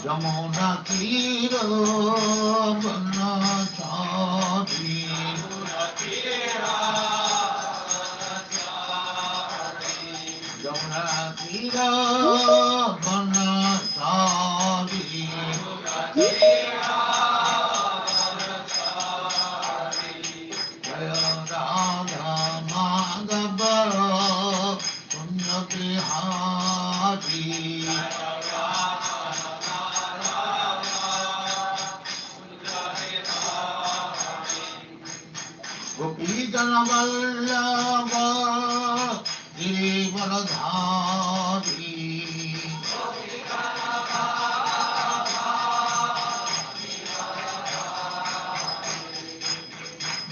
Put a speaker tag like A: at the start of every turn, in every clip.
A: Jamuna Tira Banachari Jamuna Tira Banachari Jaya Radha Madhava Punya Bihari Gopi Janavallabha Giridharadhari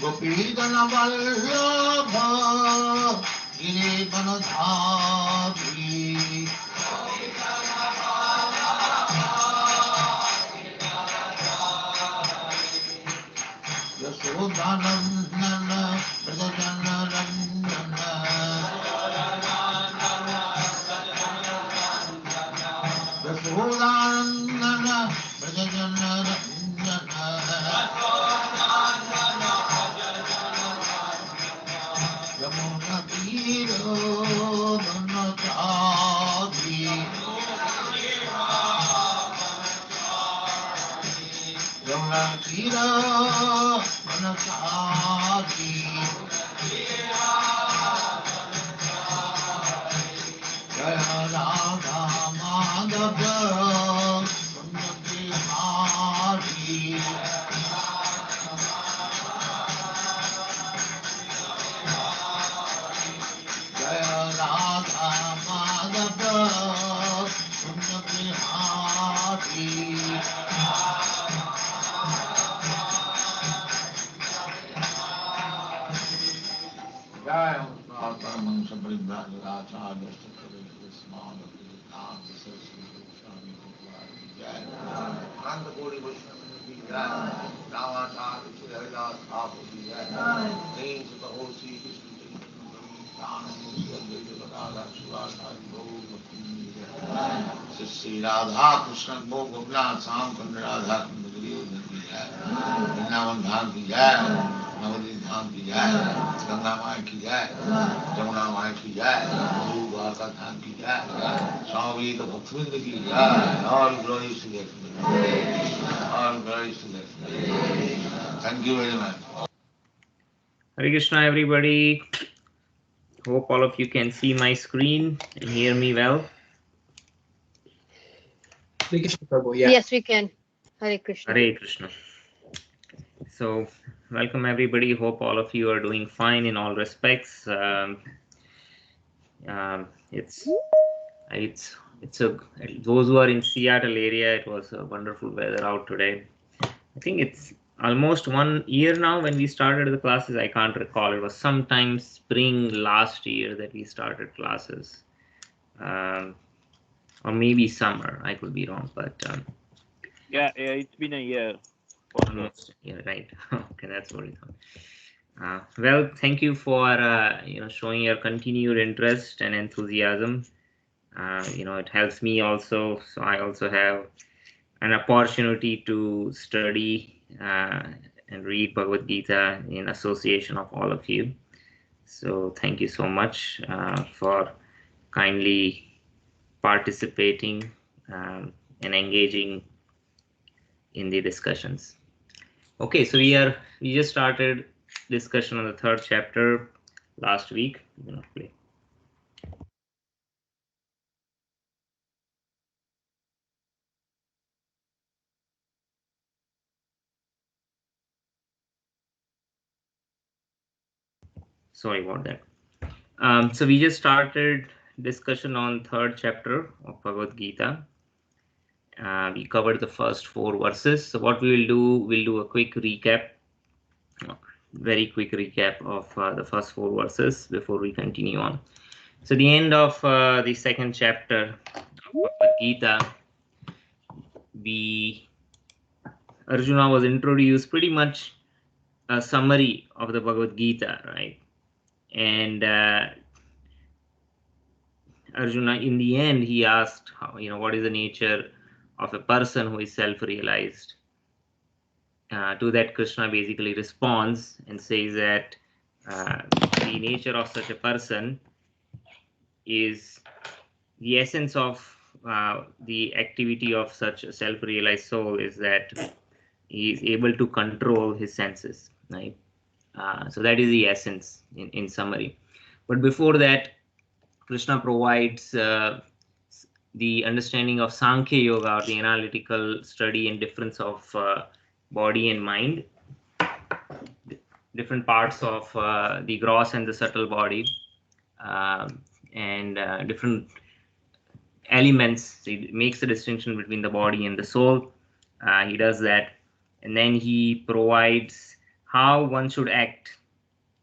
A: Gopi Janavallabha Giridharadhari Yasodhanandana Prajana Randana Yasodhanandana Prajana Randana Yamuna Tiro Dhanachari Yamuna Tiro Dhanachari Jaya Radha Madhava Punya Bihari Jaya Radha Madhava Punya Bihari Jaya Paramam Samparibrajacharya Sthakare Jaya Ananda Kori Vaishnava Ki Jaya Ramacharya Sri Haridas Thakur Ki Jaya Names of the whole Sri Krishna Sri Radha Krishna Gopinath Sam Kanda Radha Kunda Vrindavan Dham Ki Jai Navadvip Dham Ki Jai Ganga Maya Ki Jai Jamuna Maya Ki Jai Guru Dwarka Dham Ki Jai Swami Bhaktivinoda Ki Jai All glories to the All glories to the Thank you very much.
B: Hare Krishna, everybody. Hope all of you can see my screen and hear me well.
C: Hare Krishna, Prabhu. Yeah.
D: Yes, we can. Hare Krishna.
B: Hare Krishna. So, welcome everybody. Hope all of you are doing fine in all respects. It's those who are in Seattle area. It was a wonderful weather out today. I think it's almost 1 year now when we started the classes. I can't recall. It was sometime spring last year that we started classes, or maybe summer. I could be wrong, but
E: yeah, it's been a year.
B: Almost, yeah, right. Okay, that's what I thought. Well, thank you for showing your continued interest and enthusiasm. It helps me also, so I also have an opportunity to study and read Bhagavad Gita in association of all of you. So thank you so much for kindly participating and engaging in the discussions. Okay, so we just started discussion on the 3rd chapter last week. Play. Sorry about that. So we just started discussion on 3rd chapter of Bhagavad Gita. We covered the first 4 verses. So what we will do, we'll do a quick recap, very quick recap of the first 4 verses before we continue on. So the end of the 2nd chapter, Bhagavad Gita, Arjuna was introduced pretty much a summary of the Bhagavad Gita, right? And Arjuna, in the end, he asked, what is the nature of a person who is self-realized? To that, Krishna basically responds and says that the nature of such a person is the essence of the activity of such a self-realized soul is that he is able to control his senses, right? So that is the essence in summary. But before that, Krishna provides the understanding of Sankhya Yoga, or the analytical study and difference of body and mind, different parts of the gross and the subtle body, and different elements. So he makes the distinction between the body and the soul. He does that, and then he provides how one should act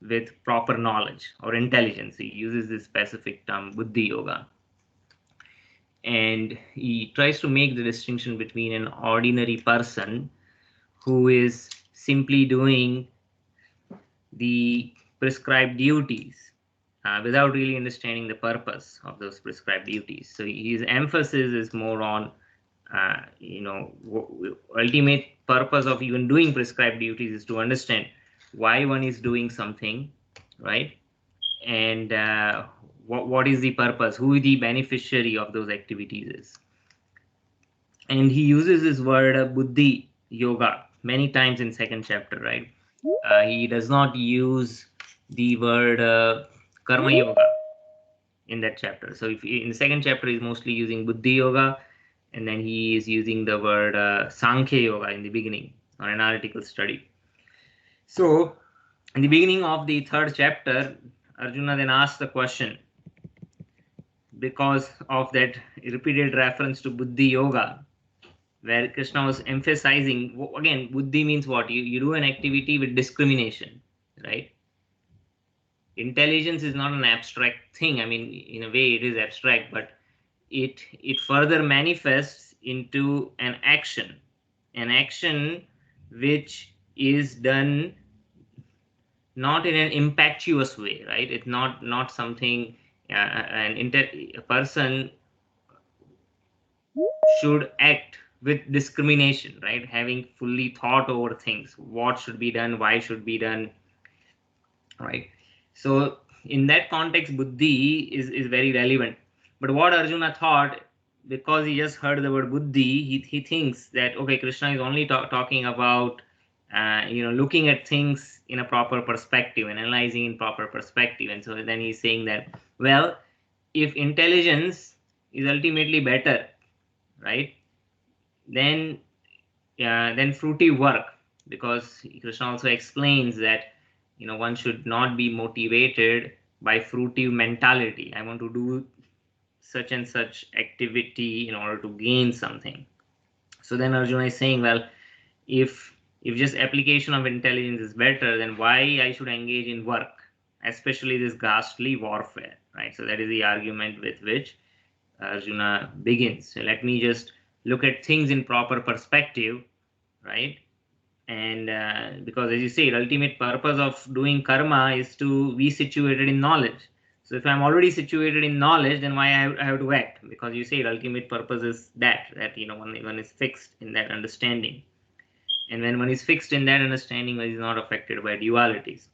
B: with proper knowledge or intelligence. He uses this specific term, Buddhi Yoga. And he tries to make the distinction between an ordinary person who is simply doing the prescribed duties without really understanding the purpose of those prescribed duties. So his emphasis is more on, ultimate purpose of even doing prescribed duties is to understand why one is doing something, right? And what is the purpose, who the beneficiary of those activities is. And he uses this word Buddhi Yoga many times in second chapter, right? He does not use the word Karma Yoga in that chapter. So if in the second chapter, he's mostly using Buddhi Yoga, and then he is using the word Sankhya Yoga in the beginning, or analytical study. So in the beginning of the third chapter, Arjuna then asks the question, because of that repeated reference to Buddhi Yoga, where Krishna was emphasizing, again, Buddhi means what? You do an activity with discrimination, right? Intelligence is not an abstract thing. I mean, in a way it is abstract, but it further manifests into an action which is done not in an impactuous way, right? It's not something a person should act with discrimination, right? Having fully thought over things, what should be done, why should be done, right? So in that context, buddhi is very relevant. But what Arjuna thought, because he just heard the word buddhi, he thinks that, okay, Krishna is only talking about looking at things in a proper perspective, analyzing in proper perspective. And so then he's saying that, well, if intelligence is ultimately better, right, then fruitive work, because Krishna also explains that one should not be motivated by fruitive mentality. I want to do such and such activity in order to gain something. So then Arjuna is saying, well, if just application of intelligence is better, then why I should engage in work, especially this ghastly warfare, right? So that is the argument with which Arjuna begins. So let me just look at things in proper perspective, right? And because, as you say, the ultimate purpose of doing karma is to be situated in knowledge. So if I'm already situated in knowledge, then why I have to act? Because you say the ultimate purpose is that one is fixed in that understanding. And when one is fixed in that understanding, one is not affected by dualities.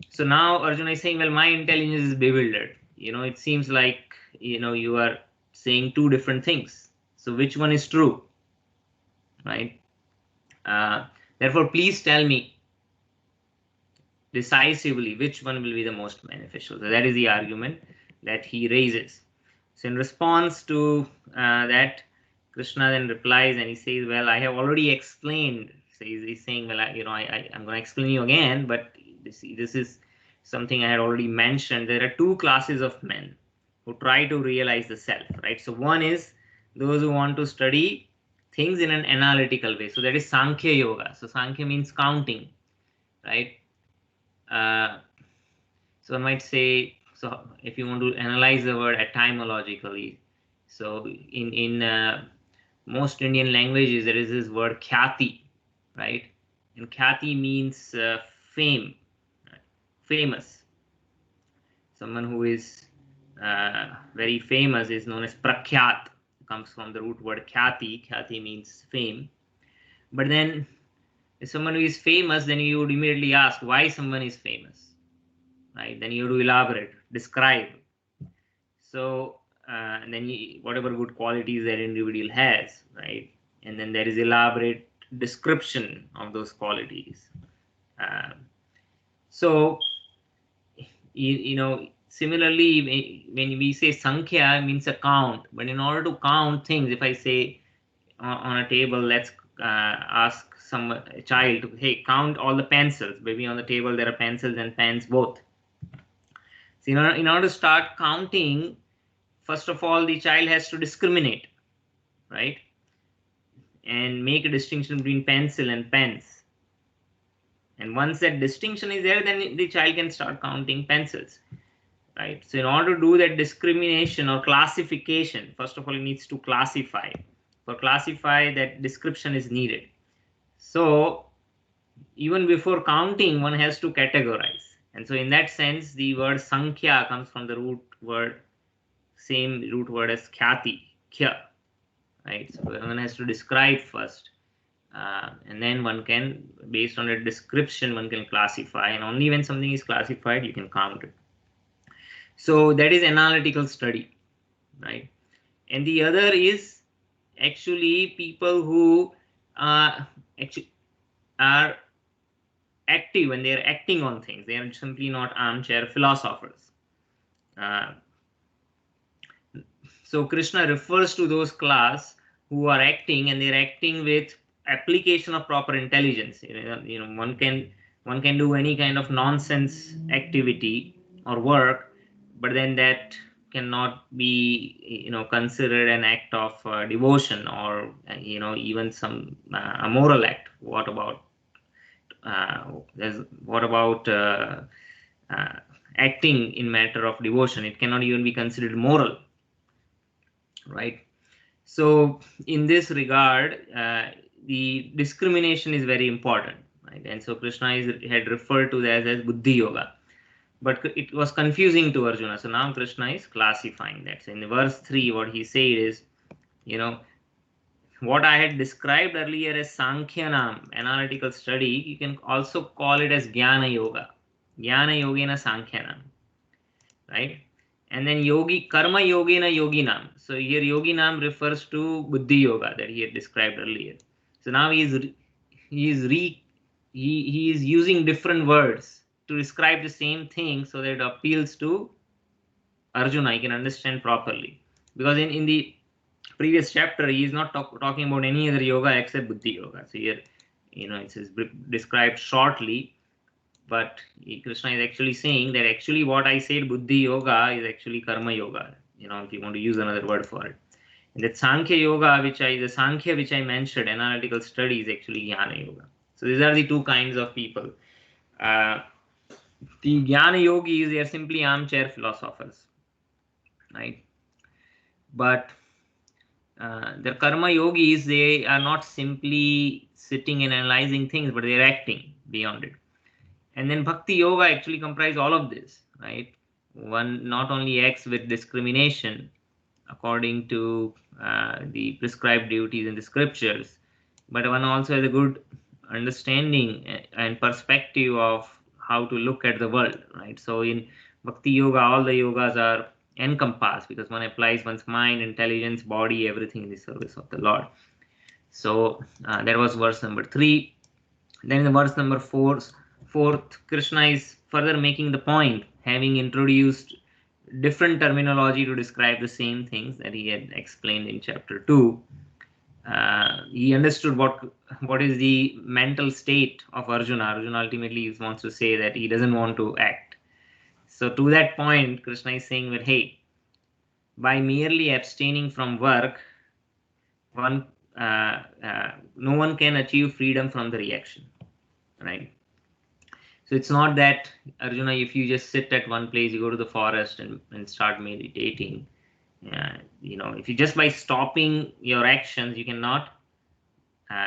B: So now Arjuna is saying, well, my intelligence is bewildered. It seems like, you are saying two different things. So which one is true, right? Therefore, please tell me decisively which one will be the most beneficial. So that is the argument that he raises. So in response to that, Krishna then replies and he says, well, I have already explained. So he's saying, well, I'm going to explain you again, but this is something I had already mentioned. There are two classes of men who try to realize the self, right? So one is those who want to study things in an analytical way. So that is Sankhya Yoga. So Sankhya means counting, right? So one might say, so if you want to analyze the word etymologically, So in most Indian languages, there is this word khyati, right? And khyati means fame, right? Famous. Someone who is very famous is known as prakhyat. Comes from the root word khyati. Khyati means fame. But then, if someone who is famous, then you would immediately ask why someone is famous, right? Then you have to elaborate, describe. So, and then whatever good qualities that individual has, right? And then there is elaborate description of those qualities. Uh, so, similarly, when we say sankhya, it means a count. But in order to count things, if I say on a table, let's ask a child to, hey, count all the pencils. Maybe on the table there are pencils and pens both. So in order to start counting, first of all, the child has to discriminate, right? And make a distinction between pencil and pens. And once that distinction is there, then the child can start counting pencils, right? So in order to do that discrimination or classification, first of all, it needs to classify. For classify, that description is needed. So even before counting, one has to categorize. And so in that sense, the word sankhya comes from the root word, same root word as khyati, kya, right? So one has to describe first. And then one can, based on a description, one can classify. And only when something is classified, you can count it. So that is analytical study, right? And the other is actually people who actually are active and they are acting on things. They are simply not armchair philosophers. So Krishna refers to those class who are acting, and they're acting with application of proper intelligence. One can do any kind of nonsense activity or work, but then that cannot be considered an act of devotion, or even some a moral act. What about acting in matter of devotion? It cannot even be considered moral, right? So in this regard, the discrimination is very important, right? And so Krishna had referred to that as buddhi yoga, but it was confusing to Arjuna. So now Krishna is classifying that. So in verse 3, what he said is, what I had described earlier as Sankhyanam, analytical study, you can also call it as Jnana Yoga. Jnana Yogena Sankhyanam, right? And then Karma Yogena Yoginam. So here Yoginam refers to Buddhi Yoga that he had described earlier. So now he is using different words to describe the same thing so that it appeals to Arjuna. He can understand properly. Because in the previous chapter, he is not talking about any other yoga except Buddhi Yoga. So here, it is described shortly, but Krishna is actually saying that actually what I said Buddhi Yoga is actually Karma Yoga, if you want to use another word for it. And that Sankhya Yoga, the Sankhya which I mentioned, analytical study, is actually Jnana Yoga. So these are the two kinds of people. The Jnana Yogis, they are simply armchair philosophers, right? But the Karma Yogis, they are not simply sitting and analyzing things, but they are acting beyond it. And then Bhakti Yoga actually comprises all of this, right? One not only acts with discrimination according to the prescribed duties in the scriptures, but one also has a good understanding and perspective of how to look at the world, right? So in Bhakti Yoga, all the yogas are encompassed because one applies one's mind, intelligence, body, everything in the service of the Lord. So that was verse number 3. Then in the verse number 4th, Krishna is further making the point, having introduced different terminology to describe the same things that he had explained in chapter 2. He understood what is the mental state of Arjuna. Arjuna ultimately wants to say that he doesn't want to act. So to that point, Krishna is saying that, hey, by merely abstaining from work, no one can achieve freedom from the reaction, right? So it's not that, Arjuna, if you just sit at one place, you go to the forest and start meditating, if you just by stopping your actions, you cannot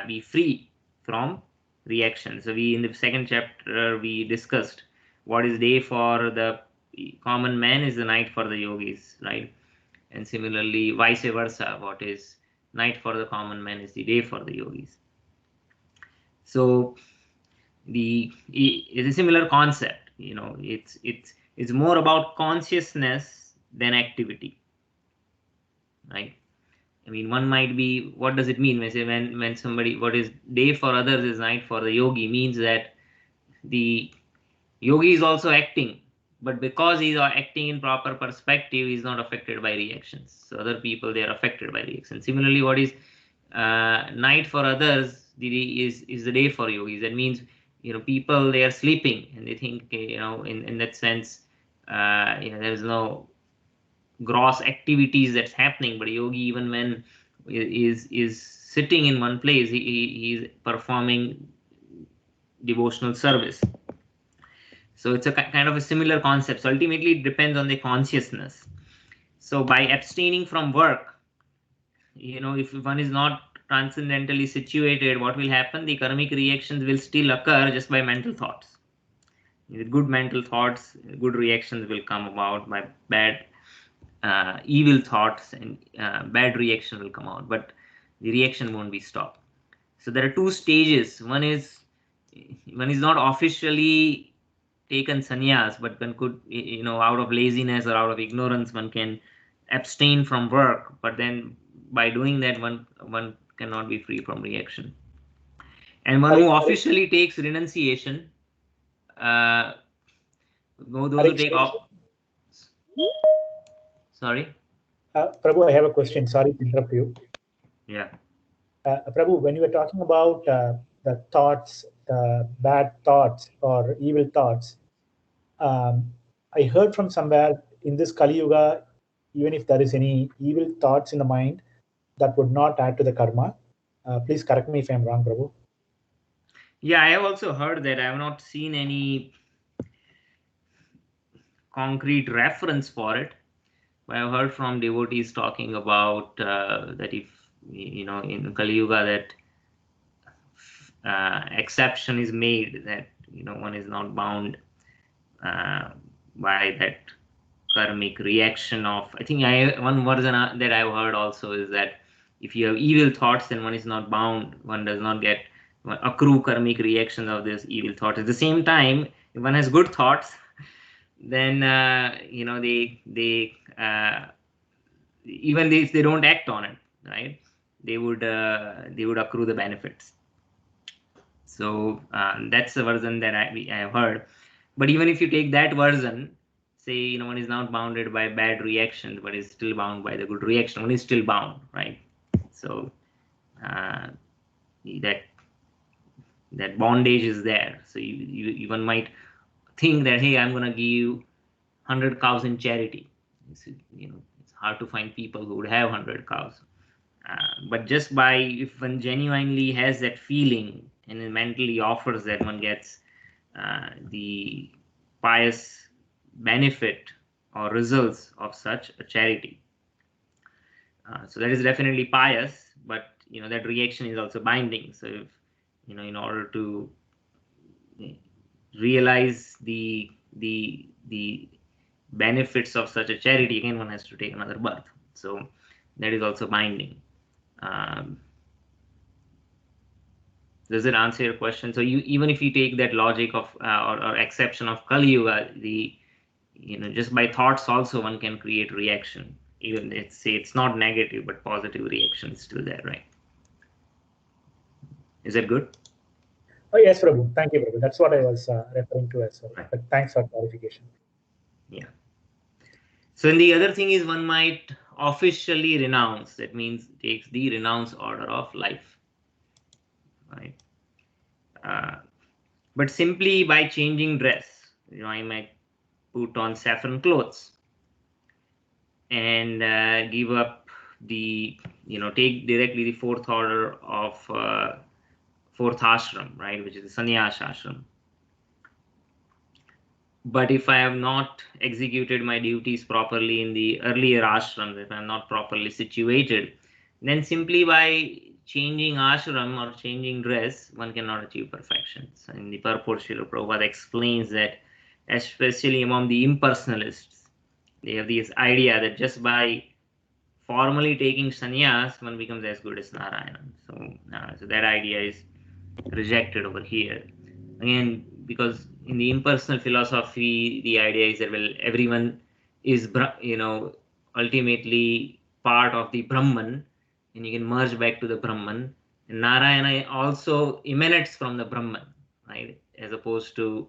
B: be free from reaction. So we in the second chapter we discussed what is day for the common man is the night for the yogis, right? And similarly, vice versa, what is night for the common man is the day for the yogis. So it's a similar concept. It's more about consciousness than activity, right? I mean, one might be, what does it mean when somebody, what is day for others is night for the yogi, means that the yogi is also acting, but because he's acting in proper perspective, he's not affected by reactions. So other people, they are affected by reactions. Similarly, what is night for others is the day for yogis. That means, people, they are sleeping and they think, in that sense, there is no gross activities that's happening, but yogi, even when is sitting in one place, he's performing devotional service. So it's a kind of a similar concept. So ultimately, it depends on the consciousness. So by abstaining from work, if one is not transcendentally situated, what will happen? The karmic reactions will still occur just by mental thoughts. With good mental thoughts, good reactions will come about. By bad, evil thoughts, and bad reaction will come out. But the reaction won't be stopped. So there are two stages. One is not officially taken sannyas, but one could, out of laziness or out of ignorance, one can abstain from work. But then by doing that, one cannot be free from reaction. And one who officially takes renunciation, those who take off. Sorry.
C: Prabhu, I have a question. Sorry to interrupt you.
B: Yeah.
C: Prabhu, when you were talking about the thoughts, bad thoughts or evil thoughts, I heard from somewhere in this Kali Yuga, even if there is any evil thoughts in the mind, that would not add to the karma. Please correct me if I'm wrong, Prabhu.
B: Yeah, I have also heard that. I have not seen any concrete reference for it. But I've heard from devotees talking about that if, in Kali Yuga, that exception is made, that, one is not bound by that karmic reaction of, I think one version that I've heard also is that if you have evil thoughts, then one is not bound, one does not get accrue karmic reactions of this evil thought. At the same time, if one has good thoughts, then they even if they don't act on it, right, they would accrue the benefits. So that's the version that I have heard. But even if you take that version, say, one is not bounded by bad reactions, but is still bound by the good reaction, one is still bound, right? So that bondage is there. So you one might think that, hey, I'm going to give 100 cows in charity. It's hard to find people who would have 100 cows. But just by, if one genuinely has that feeling and then mentally offers that, one gets the pious benefit or results of such a charity. So that is definitely pious, but that reaction is also binding. So if, in order to realize the benefits of such a charity, again, one has to take another birth. So that is also binding. Does it answer your question? So even if you take that logic of or exception of Kali Yuga, just by thoughts also one can create reaction. Even it's not negative, but positive reaction is still there, right? Is that good?
C: Oh yes, Prabhu. Thank you, Prabhu. That's what I was referring to as well.
B: Right.
C: But thanks for clarification.
B: Yeah. So and the other thing is one might officially renounce. That means takes the renounce order of life, right? But simply by changing dress, I might put on saffron clothes and give up the, take directly the fourth order of fourth ashram, right, which is the sannyas ashram. But if I have not executed my duties properly in the earlier ashrams, if I'm not properly situated, then simply by changing ashram or changing dress, one cannot achieve perfection. So in the purport, Srila Prabhupada explains that, especially among the impersonalists, they have this idea that just by formally taking sannyas, one becomes as good as Narayana. So that idea is rejected over here. Again, because in the impersonal philosophy, the idea is that, well, everyone is, ultimately part of the Brahman, and you can merge back to the Brahman. And Narayana also emanates from the Brahman, right? As opposed to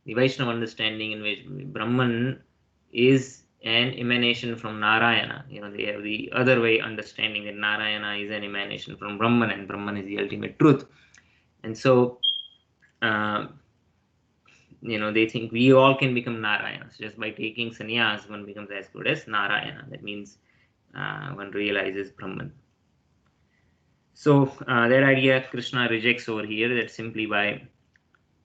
B: the Vaishnava understanding, in which Brahman is an emanation from Narayana. They have the other way understanding that Narayana is an emanation from Brahman, and Brahman is the ultimate truth. And so, they think we all can become Narayanas. Just by taking sannyas, one becomes as good as Narayana. That means one realizes Brahman. So that idea Krishna rejects over here, that simply by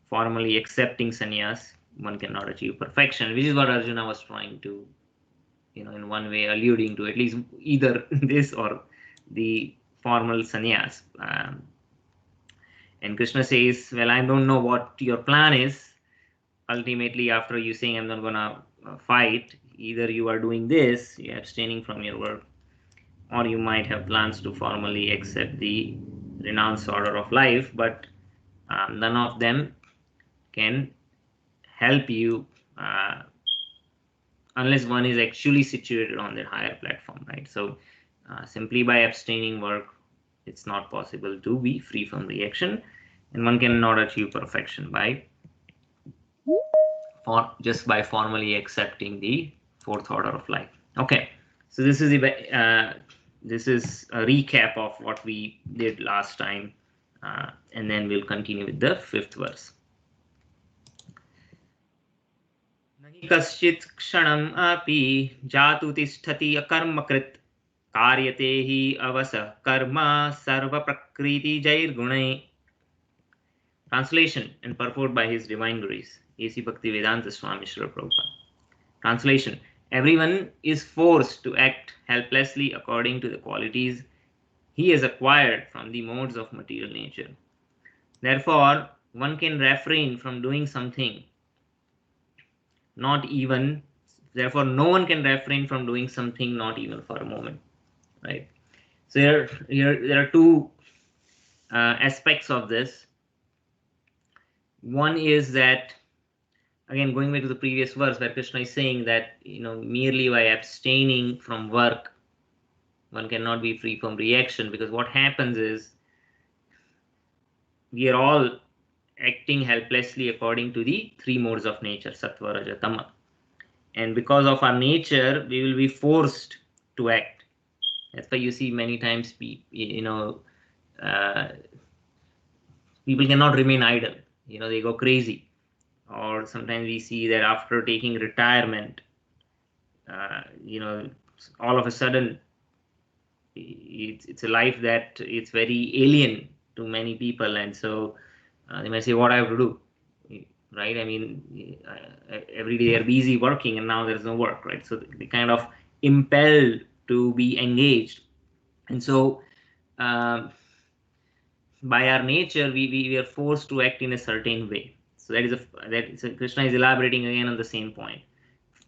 B: formally accepting sannyas, one cannot achieve perfection, which is what Arjuna was trying to, in one way alluding to, at least either this or the formal sannyas. And Krishna says, well, I don't know what your plan is. Ultimately, after you saying I'm not gonna fight, either you are doing this, you're abstaining from your work, or you might have plans to formally accept the renounced order of life, but none of them can help you unless one is actually situated on that higher platform, right? So simply by abstaining work, it's not possible to be free from reaction, and one cannot achieve perfection just by formally accepting the fourth order of life. Okay, so this is a recap of what we did last time, and then we'll continue with the fifth verse. Nahi kaschit kshanam api jatu tisthati akarmakrit karyate hi avasa karma sarva prakriti jair gunai. Translation and purport by His Divine Grace, A.C. Bhaktivedanta Swami Srila Prabhupada. Translation: everyone is forced to act helplessly according to the qualities he has acquired from the modes of material nature. Therefore, one can refrain from doing something, therefore, no one can refrain from doing something, not even for a moment. Right? So there are two aspects of this. One is that, again, going back to the previous verse where Krishna is saying that, merely by abstaining from work, one cannot be free from reaction, because what happens is we are all acting helplessly according to the three modes of nature, sattva, raja, tama. And because of our nature, we will be forced to act. That's why you see many times people cannot remain idle. They go crazy. Or sometimes we see that after taking retirement, all of a sudden, it's a life that it's very alien to many people, and so they might say, what I have to do, right? I mean, every day they're busy working, and now there's no work, right? So they kind of impelled to be engaged, and so by our nature, we are forced to act in a certain way. So so Krishna is elaborating again on the same point.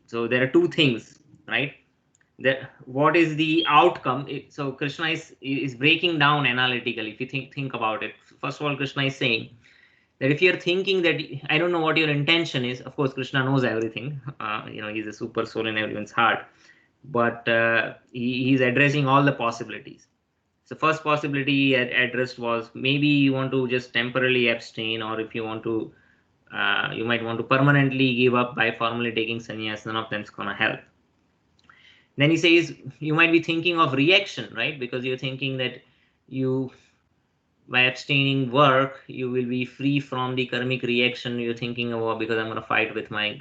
B: So there are two things, right? What is the outcome? So Krishna is breaking down analytically. If you think about it, first of all, Krishna is saying that if you're thinking that I don't know what your intention is, of course Krishna knows everything. He's a super soul in everyone's heart, but he's addressing all the possibilities. So first possibility he addressed was, maybe you want to just temporarily abstain, or if you want to, you might want to permanently give up by formally taking sannyas. None of them is gonna help. Then he says you might be thinking of reaction, right? Because you're thinking that by abstaining work, you will be free from the karmic reaction. You're thinking about, because I'm going to fight with my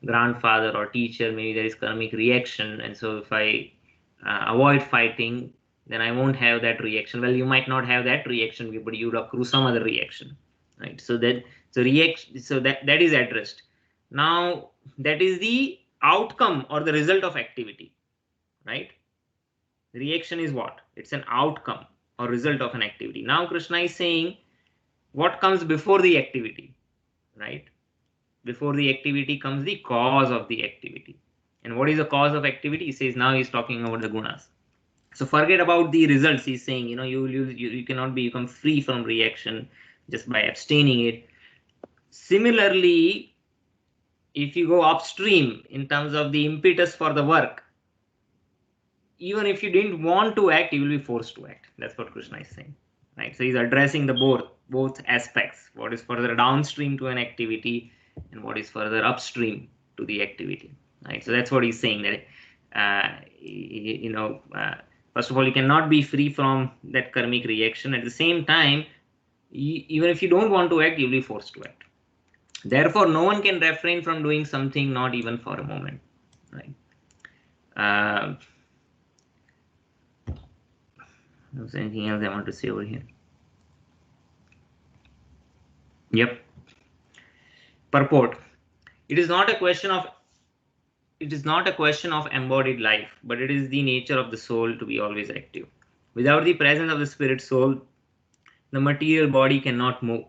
B: grandfather or teacher, maybe there is karmic reaction, and so if I avoid fighting, then I won't have that reaction. Well, you might not have that reaction, but you would accrue some other reaction, right? So that is addressed. Now, that is the outcome or the result of activity, right? Reaction is what? It's an outcome or result of an activity. Now, Krishna is saying what comes before the activity, right? Before the activity comes the cause of the activity. And what is the cause of activity? He says now he's talking about the gunas. So forget about the results. He's saying, you cannot become free from reaction just by abstaining it. Similarly, if you go upstream in terms of the impetus for the work, even if you didn't want to act, you will be forced to act. That's what Krishna is saying, right? So he's addressing the both aspects: what is further downstream to an activity, and what is further upstream to the activity, right? So that's what he's saying, that first of all, you cannot be free from that karmic reaction. At the same time, even if you don't want to act, you'll be forced to act. Therefore, no one can refrain from doing something, not even for a moment, right? There's anything else I want to say over here? Yep. Purport. It is not a question of embodied life, but it is the nature of the soul to be always active. Without the presence of the spirit soul, the material body cannot move.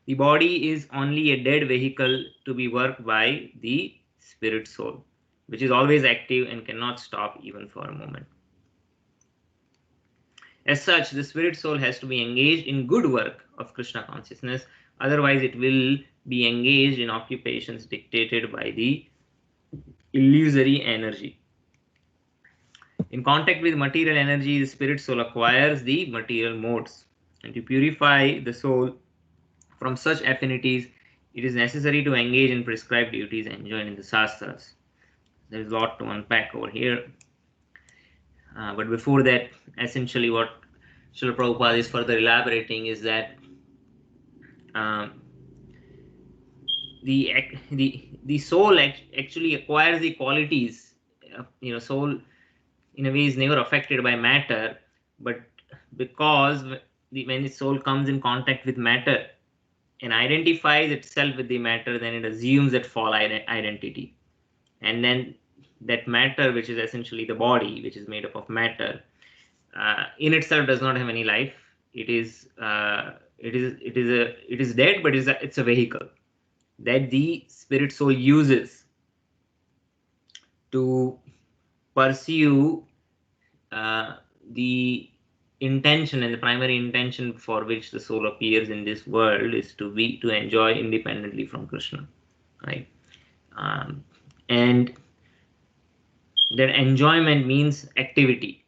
B: The body is only a dead vehicle to be worked by the spirit soul, which is always active and cannot stop even for a moment. As such, the spirit soul has to be engaged in good work of Krishna consciousness, otherwise it will be engaged in occupations dictated by the illusory energy. In contact with material energy, the spirit soul acquires the material modes. And to purify the soul from such affinities, it is necessary to engage in prescribed duties enjoined in the Shastras. There is a lot to unpack over here. But before that, essentially what Srila Prabhupada is further elaborating is that the soul actually acquires the qualities. Soul in a way is never affected by matter, but because when the soul comes in contact with matter and identifies itself with the matter, then it assumes that false identity, and then that matter, which is essentially the body, which is made up of matter, in itself does not have any life. It is dead, but it's a vehicle that the spirit soul uses to pursue the intention, and the primary intention for which the soul appears in this world is to enjoy independently from Krishna, right? And that enjoyment means activity,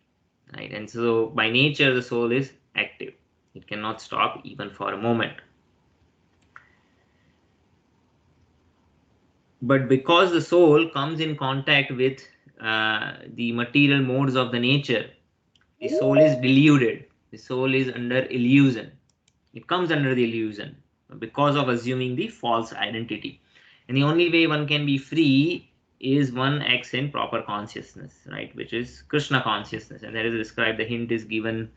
B: right? And so by nature the soul is active. It cannot stop even for a moment. But because the soul comes in contact with the material modes of the nature, the soul is deluded. The soul is under illusion. It comes under the illusion because of assuming the false identity. And the only way one can be free is one acts in proper consciousness, right? Which is Krishna consciousness. And that is described, the hint is given,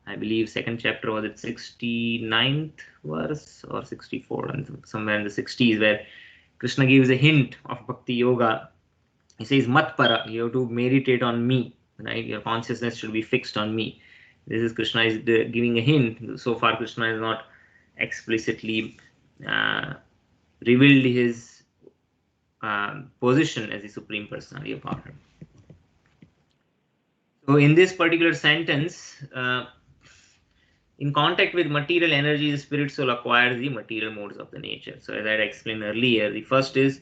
B: I believe, second chapter, was it 69th verse or 64, and somewhere in the 60s, where Krishna gives a hint of Bhakti Yoga. He says, Matpara, you have to meditate on me, right? Your consciousness should be fixed on me. This is Krishna is giving a hint. So far, Krishna has not explicitly revealed his position as the Supreme Personality of Godhead. So in this particular sentence, in contact with material energy, the spirit soul acquires the material modes of the nature. So as I explained earlier, the first is,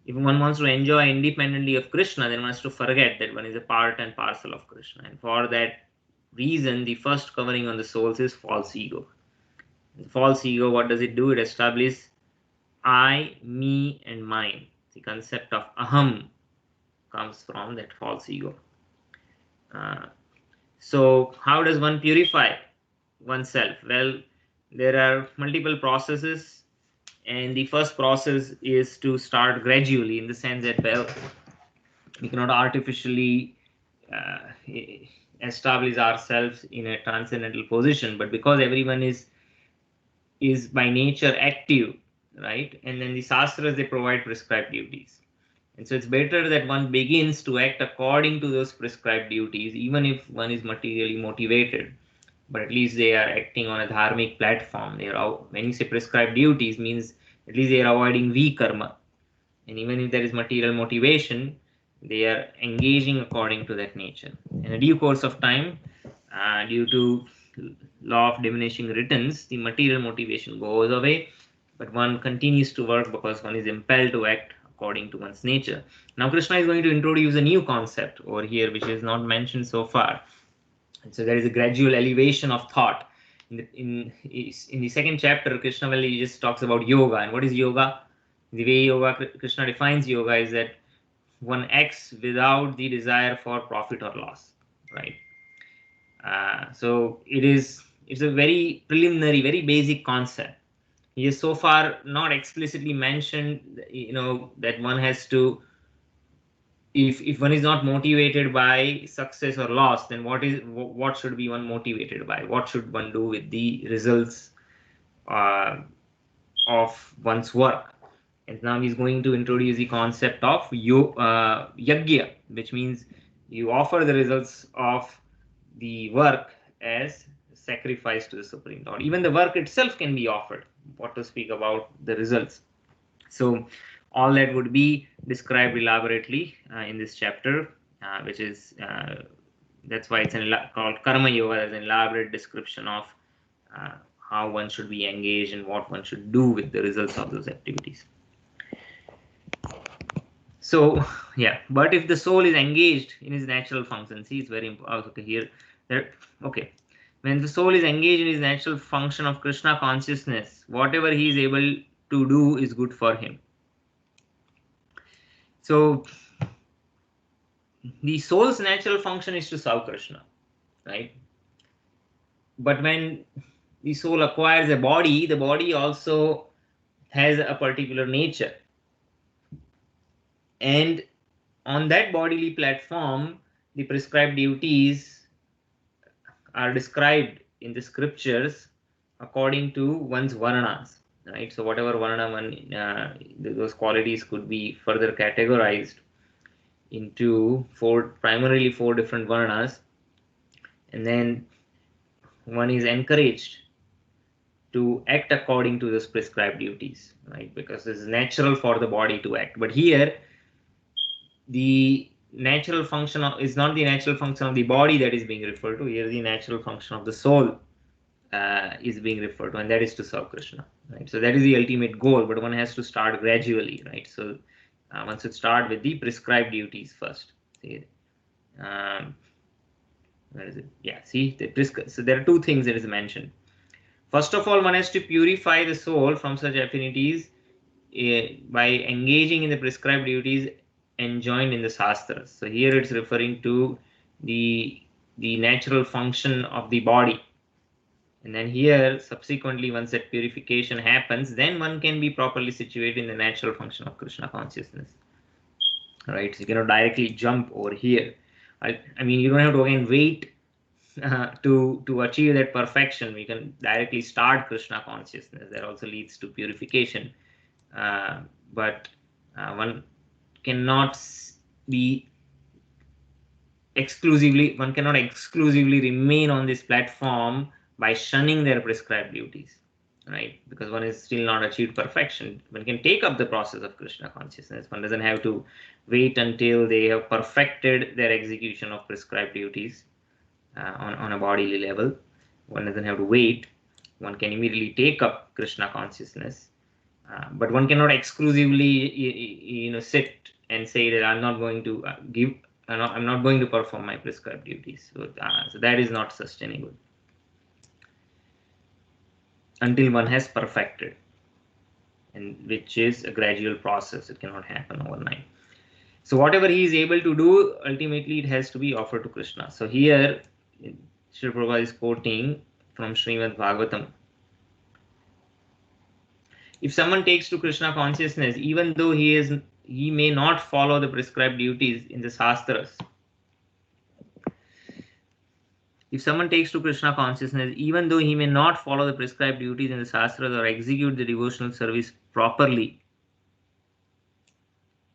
B: if one wants to enjoy independently of Krishna, then one has to forget that one is a part and parcel of Krishna. And for that reason, the first covering on the souls is false ego. The false ego, what does it do? It establishes I, me, and mine. The concept of aham comes from that false ego. So how does one purify oneself? Well, there are multiple processes, and the first process is to start gradually, in the sense that, well, we cannot artificially establish ourselves in a transcendental position, but because everyone is by nature active, right? And then the Shastras, they provide prescribed duties. And so it's better that one begins to act according to those prescribed duties, even if one is materially motivated. But at least they are acting on a dharmic platform. They are out, when you say prescribed duties, means at least they are avoiding vikarma. And even if there is material motivation, they are engaging according to that nature. In a due course of time, due to law of diminishing returns, the material motivation goes away, but one continues to work because one is impelled to act according to one's nature. Now Krishna is going to introduce a new concept over here, which is not mentioned so far. And so there is a gradual elevation of thought. In the second chapter, Krishna Valli just talks about yoga. And what is yoga? The way yoga, Krishna defines yoga, is that one acts without the desire for profit or loss, right? So it's a very preliminary, very basic concept. He has so far not explicitly mentioned, that one has to, if one is not motivated by success or loss, then what should be one motivated by? What should one do with the results of one's work? And now he's going to introduce the concept of yajna, which means you offer the results of the work as sacrifice to the Supreme Lord. Even the work itself can be offered, what to speak about the results. So all that would be described elaborately in this chapter, which is that's why it's called Karma Yoga, as an elaborate description of how one should be engaged and what one should do with the results of those activities. So yeah, but if the soul is engaged in its natural function, see, it's very important. Okay, here, there. Okay, when the soul is engaged in his natural function of Krishna consciousness, whatever he is able to do is good for him. So the soul's natural function is to serve Krishna, right? But when the soul acquires a body, the body also has a particular nature. And on that bodily platform, the prescribed duties are described in the scriptures according to one's varnas, right? So whatever varna those qualities could be further categorized into primarily four different varnas, and then one is encouraged to act according to those prescribed duties, right? Because it's natural for the body to act. But here, the natural function is not the natural function of the body that is being referred to. Here, the natural function of the soul is being referred to, and that is to serve Krishna, right? So that is the ultimate goal, but one has to start gradually, right? So one should start with the prescribed duties first. See, where is it? Yeah, see, so there are two things that is mentioned. First of all, one has to purify the soul from such affinities by engaging in the prescribed duties enjoined in the Shastras. So here it's referring to the natural function of the body. And then here, subsequently, once that purification happens, then one can be properly situated in the natural function of Krishna consciousness. Right? So you cannot directly jump over here. I mean, you don't have to again wait to achieve that perfection. We can directly start Krishna consciousness. That also leads to purification. But one cannot one cannot exclusively remain on this platform by shunning their prescribed duties, right? Because one is still not achieved perfection. One can take up the process of Krishna consciousness. One doesn't have to wait until they have perfected their execution of prescribed duties on a bodily level. One doesn't have to wait. One can immediately take up Krishna consciousness. But one cannot exclusively, sit and say that I'm not going to I'm not going to perform my prescribed duties. So that is not sustainable until one has perfected, and which is a gradual process. It cannot happen overnight. So whatever he is able to do, ultimately it has to be offered to Krishna. So here, Srila Prabhupada is quoting from Srimad Bhagavatam. If someone takes to Krishna consciousness, even though he may not follow the prescribed duties in the Shastras. If someone takes to Krishna consciousness, even though he may not follow the prescribed duties in the Shastras or execute the devotional service properly.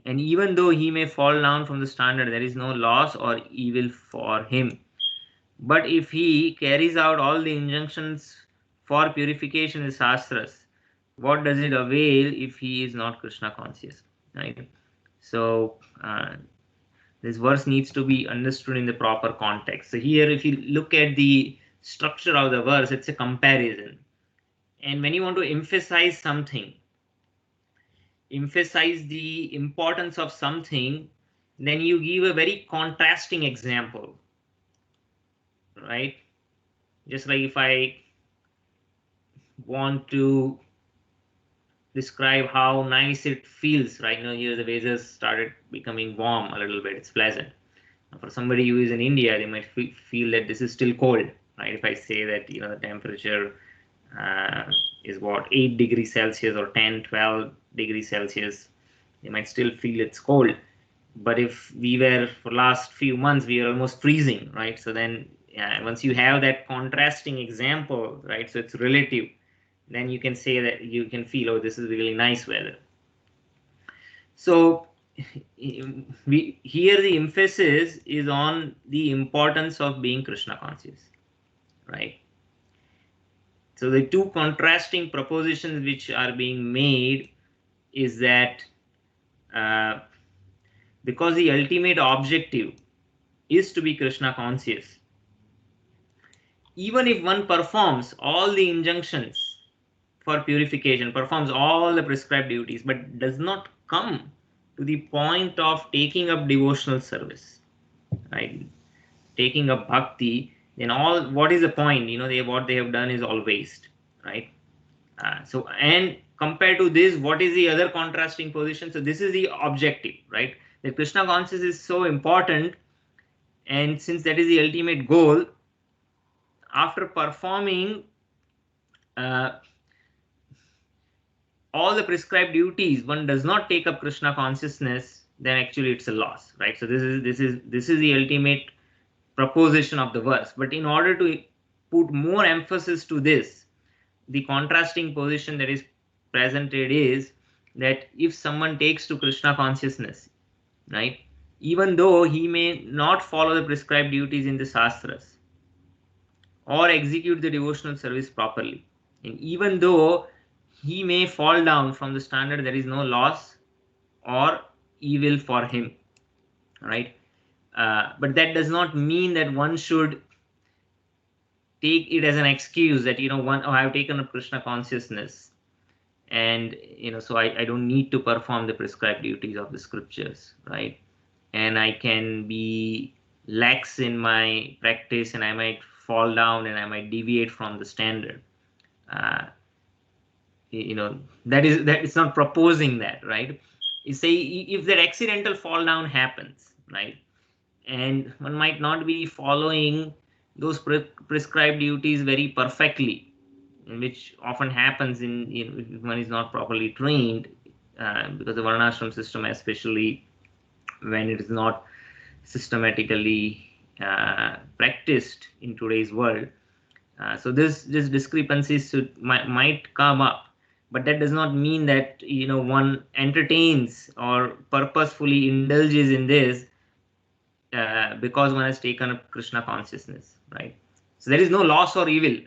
B: And even though he may fall down from the standard, there is no loss or evil for him. But if he carries out all the injunctions for purification in the Shastras, what does it avail if he is not Krishna conscious? Right? So this verse needs to be understood in the proper context. So here, if you look at the structure of the verse, it's a comparison. And when you want to emphasize something, emphasize the importance of something, then you give a very contrasting example, right? Just like if I want to describe how nice it feels right now, here the weather started becoming warm a little bit, it's pleasant. For somebody who is in India, they might feel that this is still cold, right? If I say that, the temperature is what, 8 degrees Celsius or 10, 12 degrees Celsius, they might still feel it's cold. But if we were, for last few months, we were almost freezing, right? So then once you have that contrasting example, right, so it's relative, then you can say that you can feel, oh, this is really nice weather. So here the emphasis is on the importance of being Krishna conscious, right? So the two contrasting propositions which are being made is that because the ultimate objective is to be Krishna conscious, even if one performs all the injunctions for purification, performs all the prescribed duties, but does not come to the point of taking up devotional service, right? Taking up bhakti, then what is the point? What they have done is all waste, right? So, and compared to this, what is the other contrasting position? So this is the objective, right? The Krishna consciousness is so important, and since that is the ultimate goal, after performing all the prescribed duties, one does not take up Krishna consciousness, then actually it's a loss, right? So this is the ultimate proposition of the verse. But in order to put more emphasis to this, the contrasting position that is presented is that if someone takes to Krishna consciousness, right, even though he may not follow the prescribed duties in the Shastras or execute the devotional service properly, and even though he may fall down from the standard, there is no loss or evil for him, right? But that does not mean that one should take it as an excuse that, I've taken up Krishna consciousness, and so I don't need to perform the prescribed duties of the scriptures, right? And I can be lax in my practice, and I might fall down and I might deviate from the standard. That it's not proposing that, right? You say if that accidental fall down happens, right, and one might not be following those prescribed duties very perfectly, which often happens if one is not properly trained, because the varnashram system, especially when it is not systematically practiced in today's world, so this discrepancies might come up, but that does not mean that one entertains or purposefully indulges in this because one has taken up Krishna consciousness, right? So there is no loss or evil,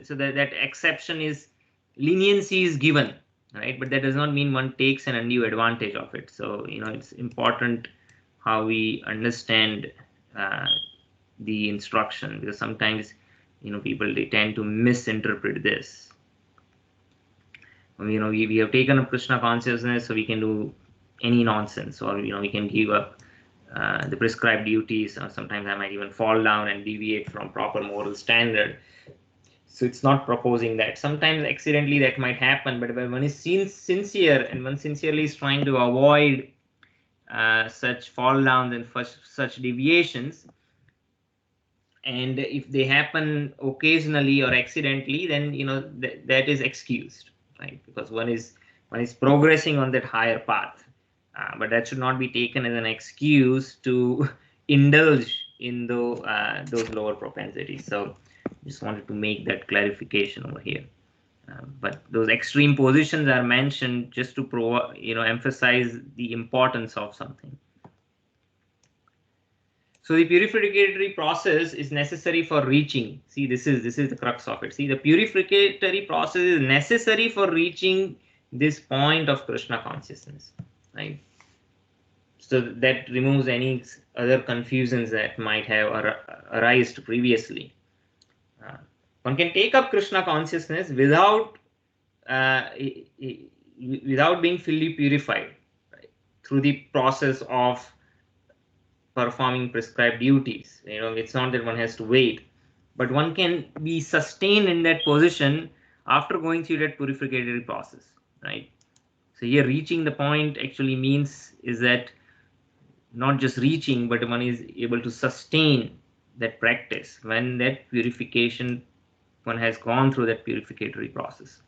B: so that exception is, leniency is given, right? But that does not mean one takes an undue advantage of it. So it's important how we understand the instruction, because sometimes people, they tend to misinterpret this. We have taken up Krishna consciousness, so we can do any nonsense, or we can give up the prescribed duties, or sometimes I might even fall down and deviate from proper moral standard. So it's not proposing that. Sometimes accidentally that might happen, but when one is sincere and one sincerely is trying to avoid such fall downs and such deviations, and if they happen occasionally or accidentally, then that is excused, right? Because one is progressing on that higher path, but that should not be taken as an excuse to indulge in those lower propensities. So just wanted to make that clarification over here. But those extreme positions are mentioned just to emphasize the importance of something. So the purificatory process is necessary for reaching. See, this is the crux of it. See, the purificatory process is necessary for reaching this point of Krishna consciousness, right? So that removes any other confusions that might have arisen previously. One can take up Krishna consciousness without being fully purified, right? Through the process of performing prescribed duties. It's not that one has to wait, but one can be sustained in that position after going through that purificatory process, right? So here reaching the point actually means is that not just reaching, but one is able to sustain that practice when that purification, one has gone through that purificatory process.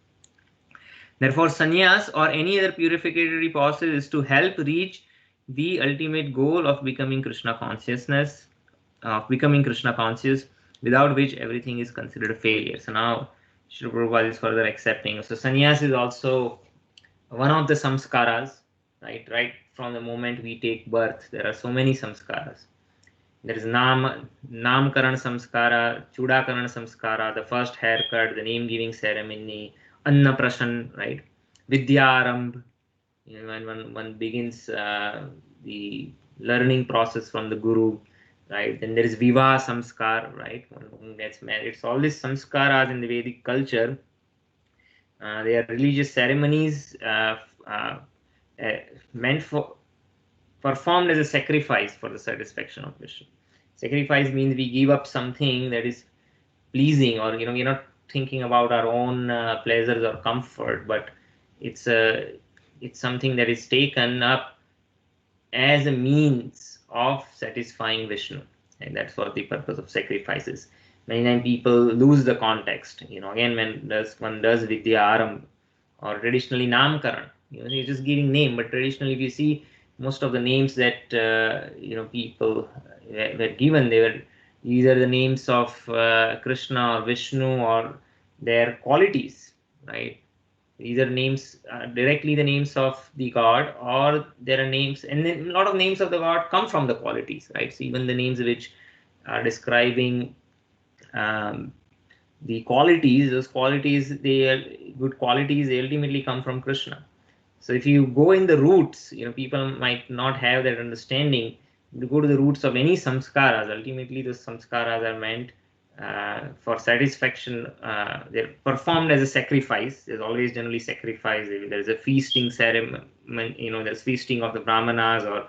B: Therefore, sannyas or any other purificatory process is to help reach the ultimate goal of becoming Krishna consciousness, becoming Krishna conscious, without which everything is considered a failure. So now Srila Prabhupada is further accepting. So sannyas is also one of the samskaras, right? Right from the moment we take birth, there are so many samskaras. There is namkaran samskara, chudakaran samskara, the first haircut, the name giving ceremony, annaprashan, right? Vidyarambh, when one begins the learning process from the guru, right? Then there is vivaha samskar, right? One gets married. It's all these samskaras in the Vedic culture. They are religious ceremonies meant for performed as a sacrifice for the satisfaction of Vishnu. Sacrifice means we give up something that is pleasing, or we're not thinking about our own pleasures or comfort, but it's something that is taken up as a means of satisfying Vishnu, and that's what the purpose of sacrifice is. Many times people lose the context. Again, when one does Vidya Aram or traditionally Namkaran, you're just giving name, but traditionally, if you see most of the names that people were given, they were either the names of Krishna or Vishnu or their qualities, right? Either names directly the names of the god, or there are names, and then a lot of names of the god come from the qualities, right? So even the names which are describing the qualities, those qualities, they are good qualities, they ultimately come from Krishna. So if you go in the roots, people might not have that understanding. To go to the roots of any samskaras, ultimately those samskaras are meant for satisfaction. They're performed as a sacrifice. There's always generally sacrifice. There's a feasting ceremony, there's feasting of the brahmanas or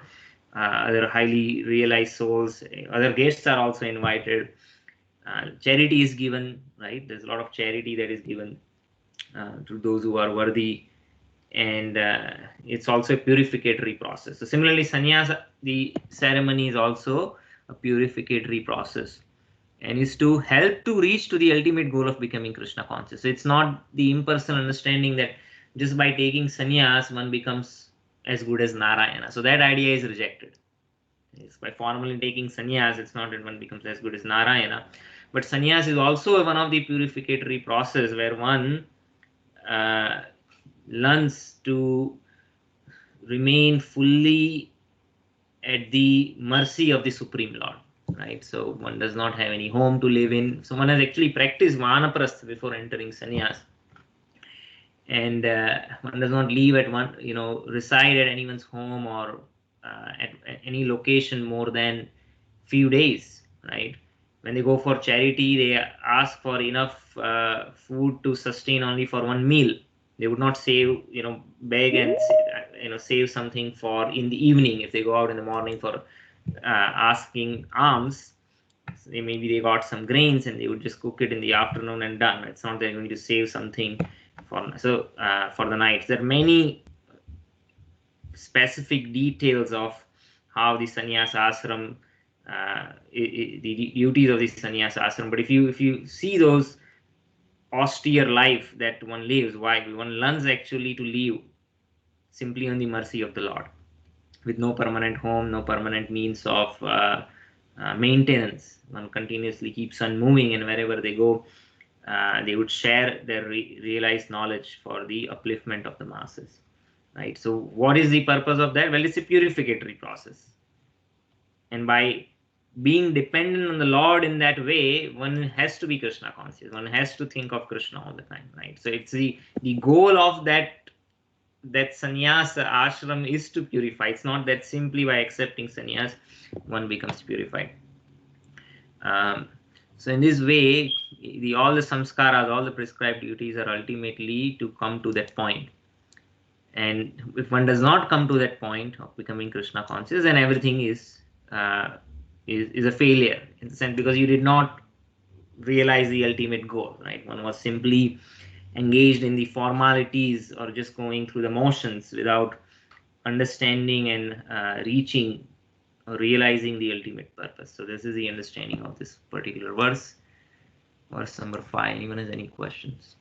B: other highly realized souls. Other guests are also invited. Charity is given, right? There's a lot of charity that is given to those who are worthy. And it's also a purificatory process. So similarly, sannyasa, the ceremony is also a purificatory process, and is to help to reach to the ultimate goal of becoming Krishna conscious. So it's not the impersonal understanding that just by taking sannyas one becomes as good as Narayana. So that idea is rejected. It's by formally taking sannyas, it's not that one becomes as good as Narayana, but sannyas is also one of the purificatory process where one learns to remain fully at the mercy of the Supreme Lord, right? So one does not have any home to live in. So one has actually practiced vanaprastha before entering sannyas, and one does not leave at one, reside at anyone's home or at any location more than few days, right? When they go for charity, they ask for enough food to sustain only for one meal. They would not save, beg and save something for in the evening. If they go out in the morning for asking alms, maybe they got some grains and they would just cook it in the afternoon and done. It's not they're going to save something for the night. There are many specific details of how the sannyasa ashram, the duties of the sannyasa ashram. But if you see those austere life that one lives, why one learns actually to live simply on the mercy of the Lord, with no permanent home, no permanent means of maintenance. One continuously keeps on moving, and wherever they go, they would share their realized knowledge for the upliftment of the masses, right? So what is the purpose of that? Well, it's a purificatory process, and by being dependent on the Lord in that way, one has to be Krishna conscious. One has to think of Krishna all the time, right? So it's the goal of that sannyasa ashram is to purify. It's not that simply by accepting sannyas one becomes purified. So in this way, all the samskaras, all the prescribed duties are ultimately to come to that point. And if one does not come to that point of becoming Krishna conscious, then everything is a failure in the sense, because you did not realize the ultimate goal, right? One was simply engaged in the formalities or just going through the motions without understanding and reaching or realizing the ultimate purpose. So this is the understanding of this particular verse number 5. Anyone has any questions?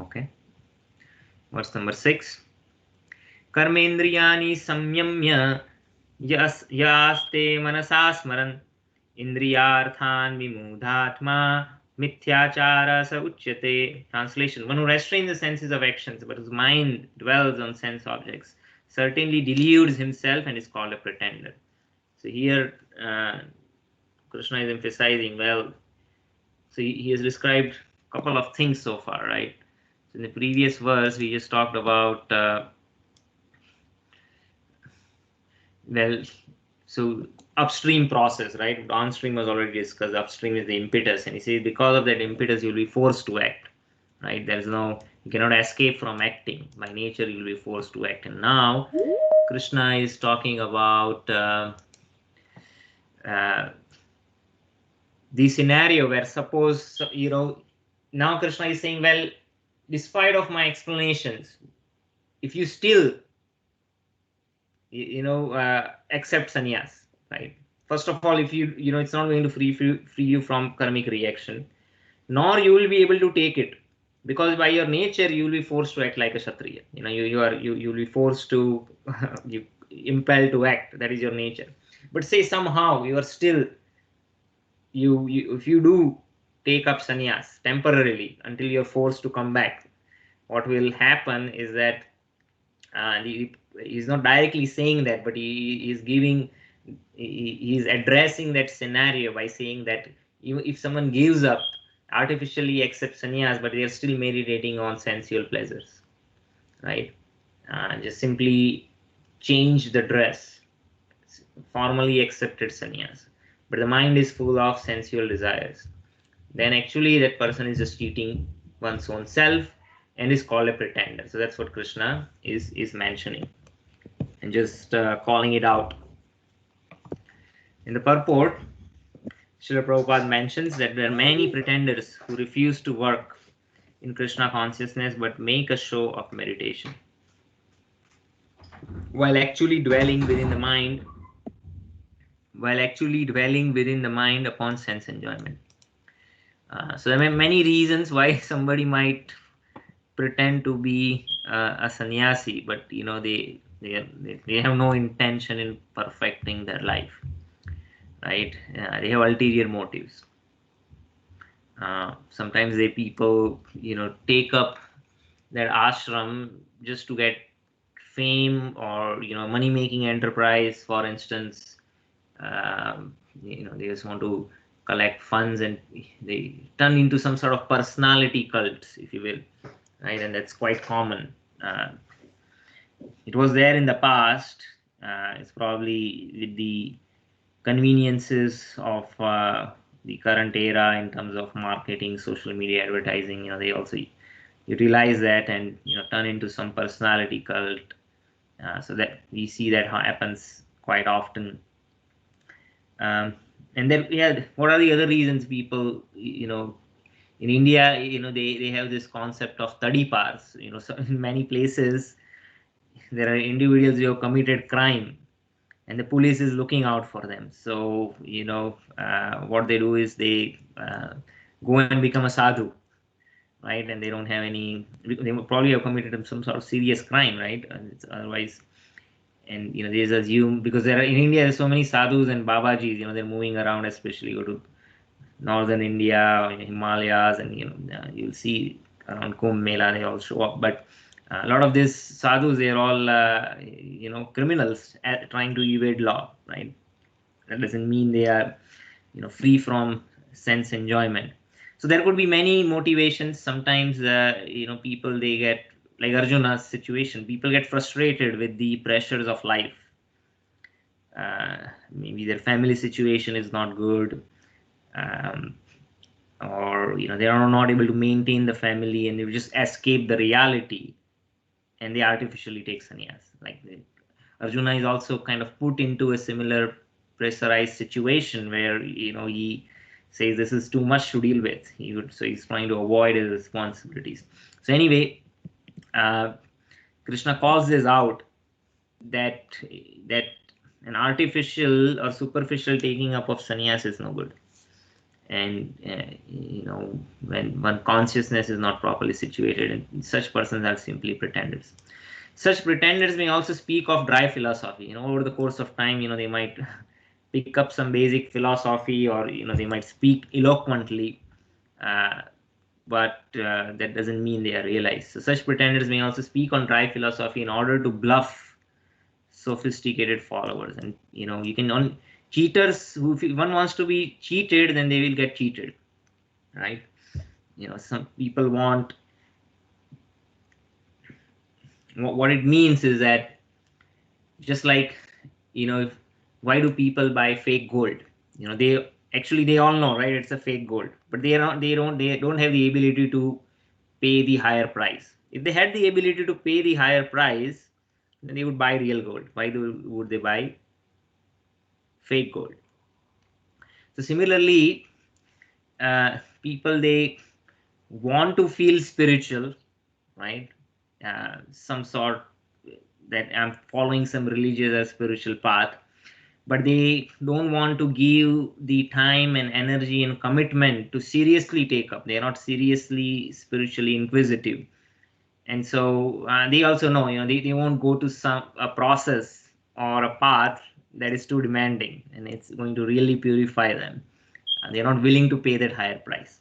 B: Okay. Verse number 6. Karmendriyani samyamya yaste manasa smaran indriyarthan vimudhatma mithyachara sa uchyate. Translation: one who restrains the senses of actions but whose mind dwells on sense objects certainly deludes himself and is called a pretender. So here Krishna is emphasizing, well, so he has described a couple of things so far, right? So in the previous verse we just talked about well, so upstream process, right? Downstream was already discussed. Upstream is the impetus, and he says because of that impetus you'll be forced to act, right? You cannot escape from acting. By nature you'll be forced to act. And now Krishna is talking about the scenario where, suppose, now Krishna is saying, well, despite of my explanations, if you still accept sannyas, right? First of all, if it's not going to free you from karmic reaction, nor you will be able to take it, because by your nature you will be forced to act like a kshatriya. You will be forced to you impelled to act. That is your nature. But say somehow you are still if you do take up sannyas temporarily until you're forced to come back, what will happen is that he's not directly saying that, but he's addressing that scenario by saying that if someone gives up, artificially accepts sannyas, but they are still meditating on sensual pleasures, right? Just simply change the dress, formally accepted sannyas, but the mind is full of sensual desires, then actually that person is just cheating one's own self and is called a pretender. So that's what Krishna is mentioning and just calling it out. In the purport, Srila Prabhupada mentions that there are many pretenders who refuse to work in Krishna consciousness but make a show of meditation, while actually dwelling within the mind upon sense enjoyment. So there are many reasons why somebody might pretend to be a sannyasi, but they have no intention in perfecting their life, right? They have ulterior motives. Sometimes people take up their ashram just to get fame or money making enterprise, for instance. They just want to collect funds and they turn into some sort of personality cults, if you will, right? And that's quite common. It was there in the past. It's probably with the conveniences of the current era in terms of marketing, social media advertising, they also utilize that and turn into some personality cult. So that we see that happens quite often. And then what are the other reasons people in India, they have this concept of tadipars. So in many places there are individuals who have committed crime and the police is looking out for them. So what they do is they go and become a sadhu, right? And they don't have they probably have committed some sort of serious crime, right? And otherwise, And they just assume, because there are in India there's so many sadhus and babajis, they're moving around, especially go to northern India, Himalayas, and you'll see around Kumbh Mela they all show up. But a lot of these sadhus, they're all criminals trying to evade law, right? That doesn't mean they are free from sense enjoyment. So there could be many motivations. Sometimes people, they get, like Arjuna's situation, people get frustrated with the pressures of life. Maybe their family situation is not good, or they are not able to maintain the family, and they just escape the reality, and they artificially take sannyas. Like Arjuna is also kind of put into a similar pressurized situation where he says this is too much to deal with. So he's trying to avoid his responsibilities. So anyway, Krishna calls this out, that an artificial or superficial taking up of sannyas is no good. And when one consciousness is not properly situated, and such persons are simply pretenders. Such pretenders may also speak of dry philosophy. Over the course of time, they might pick up some basic philosophy, or they might speak eloquently, but that doesn't mean they are realized. So such pretenders may also speak on dry philosophy in order to bluff sophisticated followers. And you can cheaters who, if one wants to be cheated, then they will get cheated, right? Some people want, what it means is that, just like why do people buy fake gold? They all know, right, it's a fake gold, but they don't have the ability to pay the higher price. If they had the ability to pay the higher price, then they would buy real gold. Why would they buy fake gold? So similarly, people, they want to feel spiritual, right? Some sort, that I'm following some religious or spiritual path, but they don't want to give the time and energy and commitment to seriously take up. They're not seriously spiritually inquisitive. And so they also know, they won't go to a process or a path that is too demanding and it's going to really purify them. They're not willing to pay that higher price.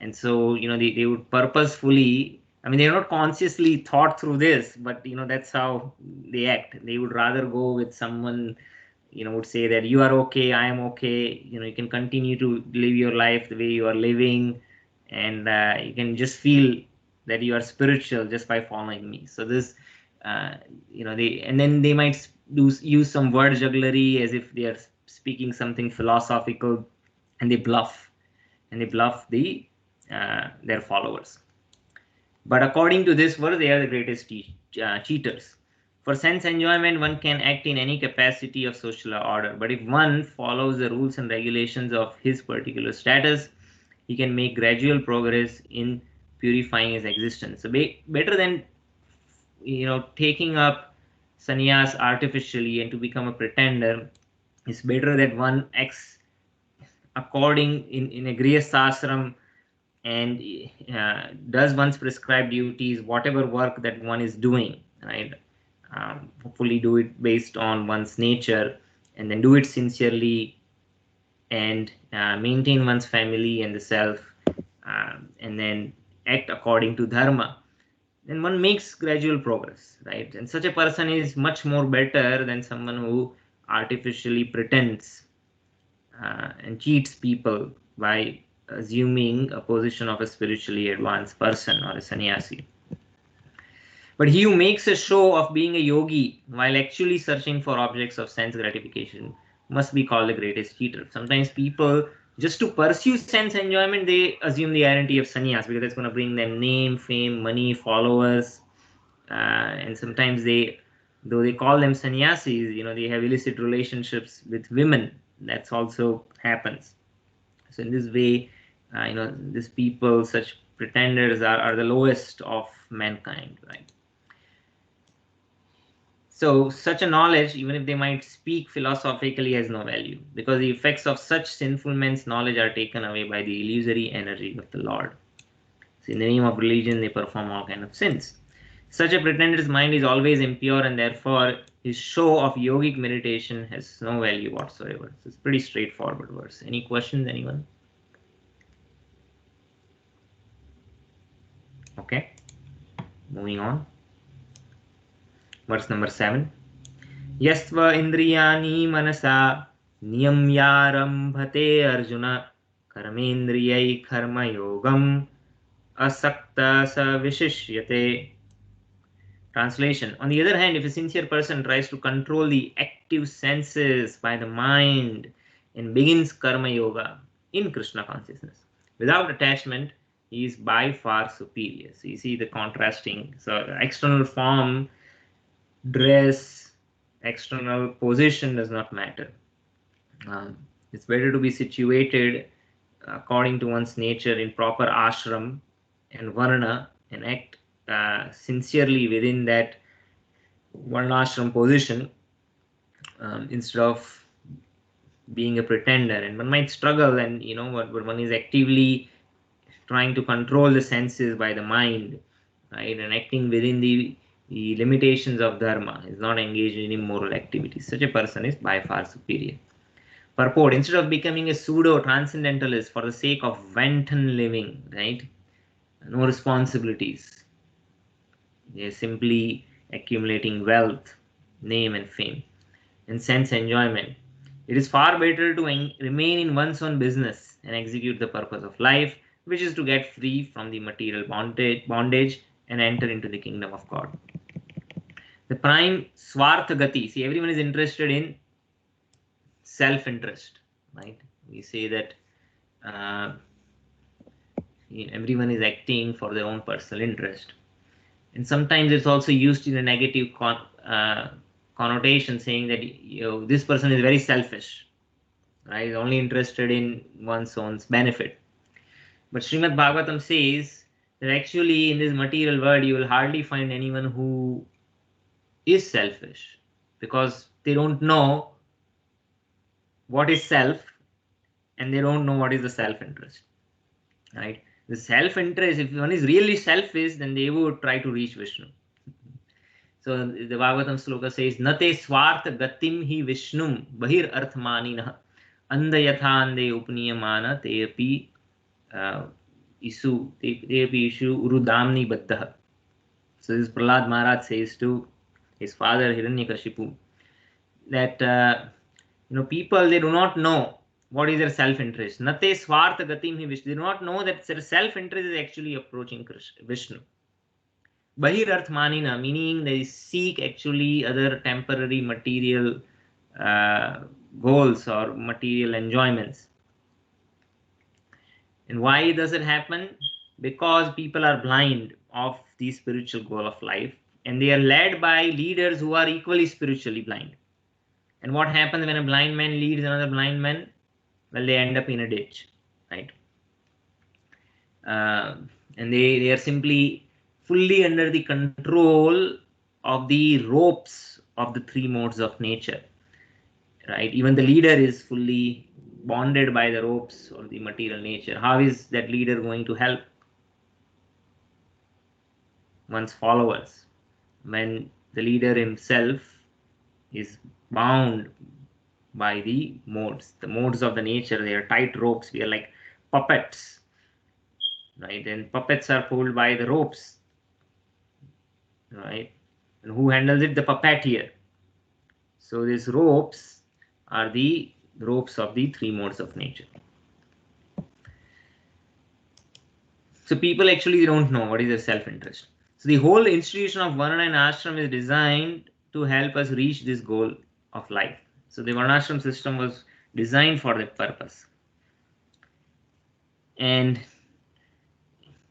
B: And so they would purposefully, they're not consciously thought through this, but that's how they act. They would rather go with someone would say that you are okay, I am okay, you can continue to live your life the way you are living, and you can just feel that you are spiritual just by following me. So this they might use some word jugglery as if they are speaking something philosophical, and they bluff the their followers. But according to this verse, they are the greatest cheaters. For sense enjoyment, one can act in any capacity of social order, but if one follows the rules and regulations of his particular status, he can make gradual progress in purifying his existence. So better than taking up sannyas artificially and to become a pretender, it's better that one acts according in a grihasthashram and does one's prescribed duties, whatever work that one is doing, right? Hopefully do it based on one's nature, and then do it sincerely, and maintain one's family and the self, and then act according to dharma. Then one makes gradual progress, right? And such a person is much more better than someone who artificially pretends and cheats people by assuming a position of a spiritually advanced person or a sannyasi. But he who makes a show of being a yogi while actually searching for objects of sense gratification must be called the greatest cheater. Sometimes people, just to pursue sense enjoyment, they assume the identity of sannyas because it's going to bring them name, fame, money, followers. And sometimes though they call them sannyasis, they have illicit relationships with women. That's also happens. So in this way, these people, such pretenders, are the lowest of mankind, right? So such a knowledge, even if they might speak philosophically, has no value, because the effects of such sinful men's knowledge are taken away by the illusory energy of the Lord. So in the name of religion, they perform all kinds of sins. Such a pretender's mind is always impure, and therefore his show of yogic meditation has no value whatsoever. So it's pretty straightforward verse. Any questions, anyone? Okay, moving on. Verse number 7. Yastva indriyani manasa niyamyarambhate arjuna karmendriyai karma yogam asakta sa vishishyate. Translation. On the other hand, if a sincere person tries to control the active senses by the mind and begins karma yoga in Krishna consciousness without attachment, he is by far superior. So you see the contrasting. So external form, dress, external position does not matter. It's better to be situated according to one's nature in proper ashram and varna and act sincerely within that varnashram position instead of being a pretender. And one might struggle, and but one is actively trying to control the senses by the mind, right, and acting within the limitations of dharma, is not engaged in immoral activities. Such a person is by far superior. Purport: instead of becoming a pseudo transcendentalist for the sake of wanton living, right, no responsibilities, they're simply accumulating wealth, name and fame, and sense enjoyment, it is far better to remain in one's own business and execute the purpose of life, which is to get free from the material bondage and enter into the kingdom of God. The prime swartha gati. See, everyone is interested in self-interest, right? We say that everyone is acting for their own personal interest. And sometimes it's also used in a negative connotation, saying that this person is very selfish, right? Is only interested in one's own benefit. But Srimad Bhagavatam says that actually in this material world you will hardly find anyone who is selfish, because they don't know what is self and they don't know what is the self-interest, right? The self-interest, if one is really selfish, then they would try to reach Vishnu. So the Bhagavatam sloka says, Nate swartha gatim hi Vishnum bahir arthmanina anda yathande upniyamana teapi isu urudamni baddha. So this Prahlad Maharaj says to his father Hiranyakashipu that people, they do not know what is their self-interest. Nate swartha gatim hi Vishnu. They do not know that their self-interest is actually approaching Vishnu. Bahir arthmanina, meaning they seek actually other temporary material goals or material enjoyments. And why does it happen? Because people are blind of the spiritual goal of life, and they are led by leaders who are equally spiritually blind. And what happens when a blind man leads another blind man? Well, they end up in a ditch, right? And they are simply fully under the control of the ropes of the three modes of nature, right? Even the leader is fully bonded by the ropes of the material nature. How is that leader going to help one's followers when the leader himself is bound by the modes of the nature? They are tight ropes. We are like puppets, right? And puppets are pulled by the ropes, right? And who handles it? The puppeteer. So these ropes are the ropes of the three modes of nature. So people actually don't know what is their self-interest. So the whole institution of Varna and Ashram is designed to help us reach this goal of life. So the Varnashram system was designed for that purpose. And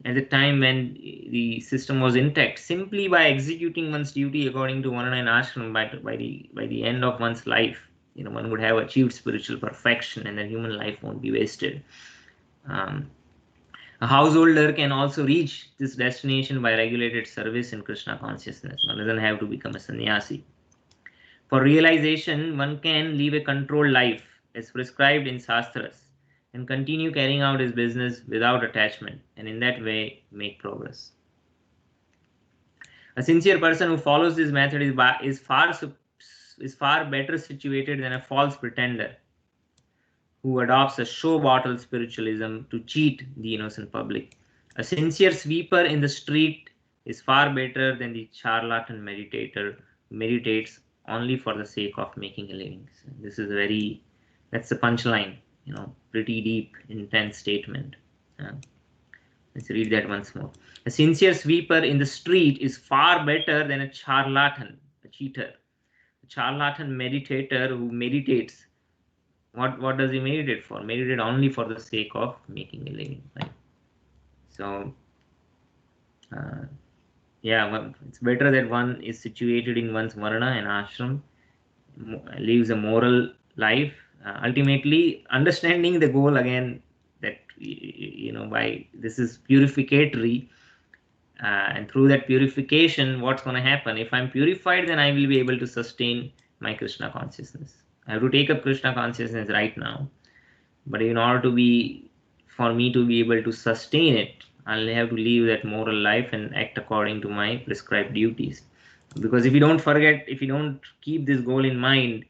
B: at the time when the system was intact, simply by executing one's duty according to Varna and Ashram, by the end of one's life, one would have achieved spiritual perfection, and the human life won't be wasted. A householder can also reach this destination by regulated service in Krishna consciousness. One doesn't have to become a sannyasi. For realization, one can live a controlled life as prescribed in Shastras and continue carrying out his business without attachment, and in that way make progress. A sincere person who follows this method is far is far better situated than a false pretender who adopts a show bottle spiritualism to cheat the innocent public. A sincere sweeper in the street is far better than the charlatan meditator who meditates only for the sake of making a living. So this is that's the punchline, pretty deep, intense statement. Let's read that once more. A sincere sweeper in the street is far better than a charlatan, a cheater. A charlatan meditator who meditates. What does he meditate for? Meditate only for the sake of making a living, right? So, it's better that one is situated in one's varna and ashram, lives a moral life. Ultimately, understanding the goal again, that by this is purificatory, and through that purification, what's going to happen? If I'm purified, then I will be able to sustain my Krishna consciousness. I have to take up Krishna consciousness right now, but in order for me to be able to sustain it, I'll have to live that moral life and act according to my prescribed duties. Because if you don't keep this goal in mind,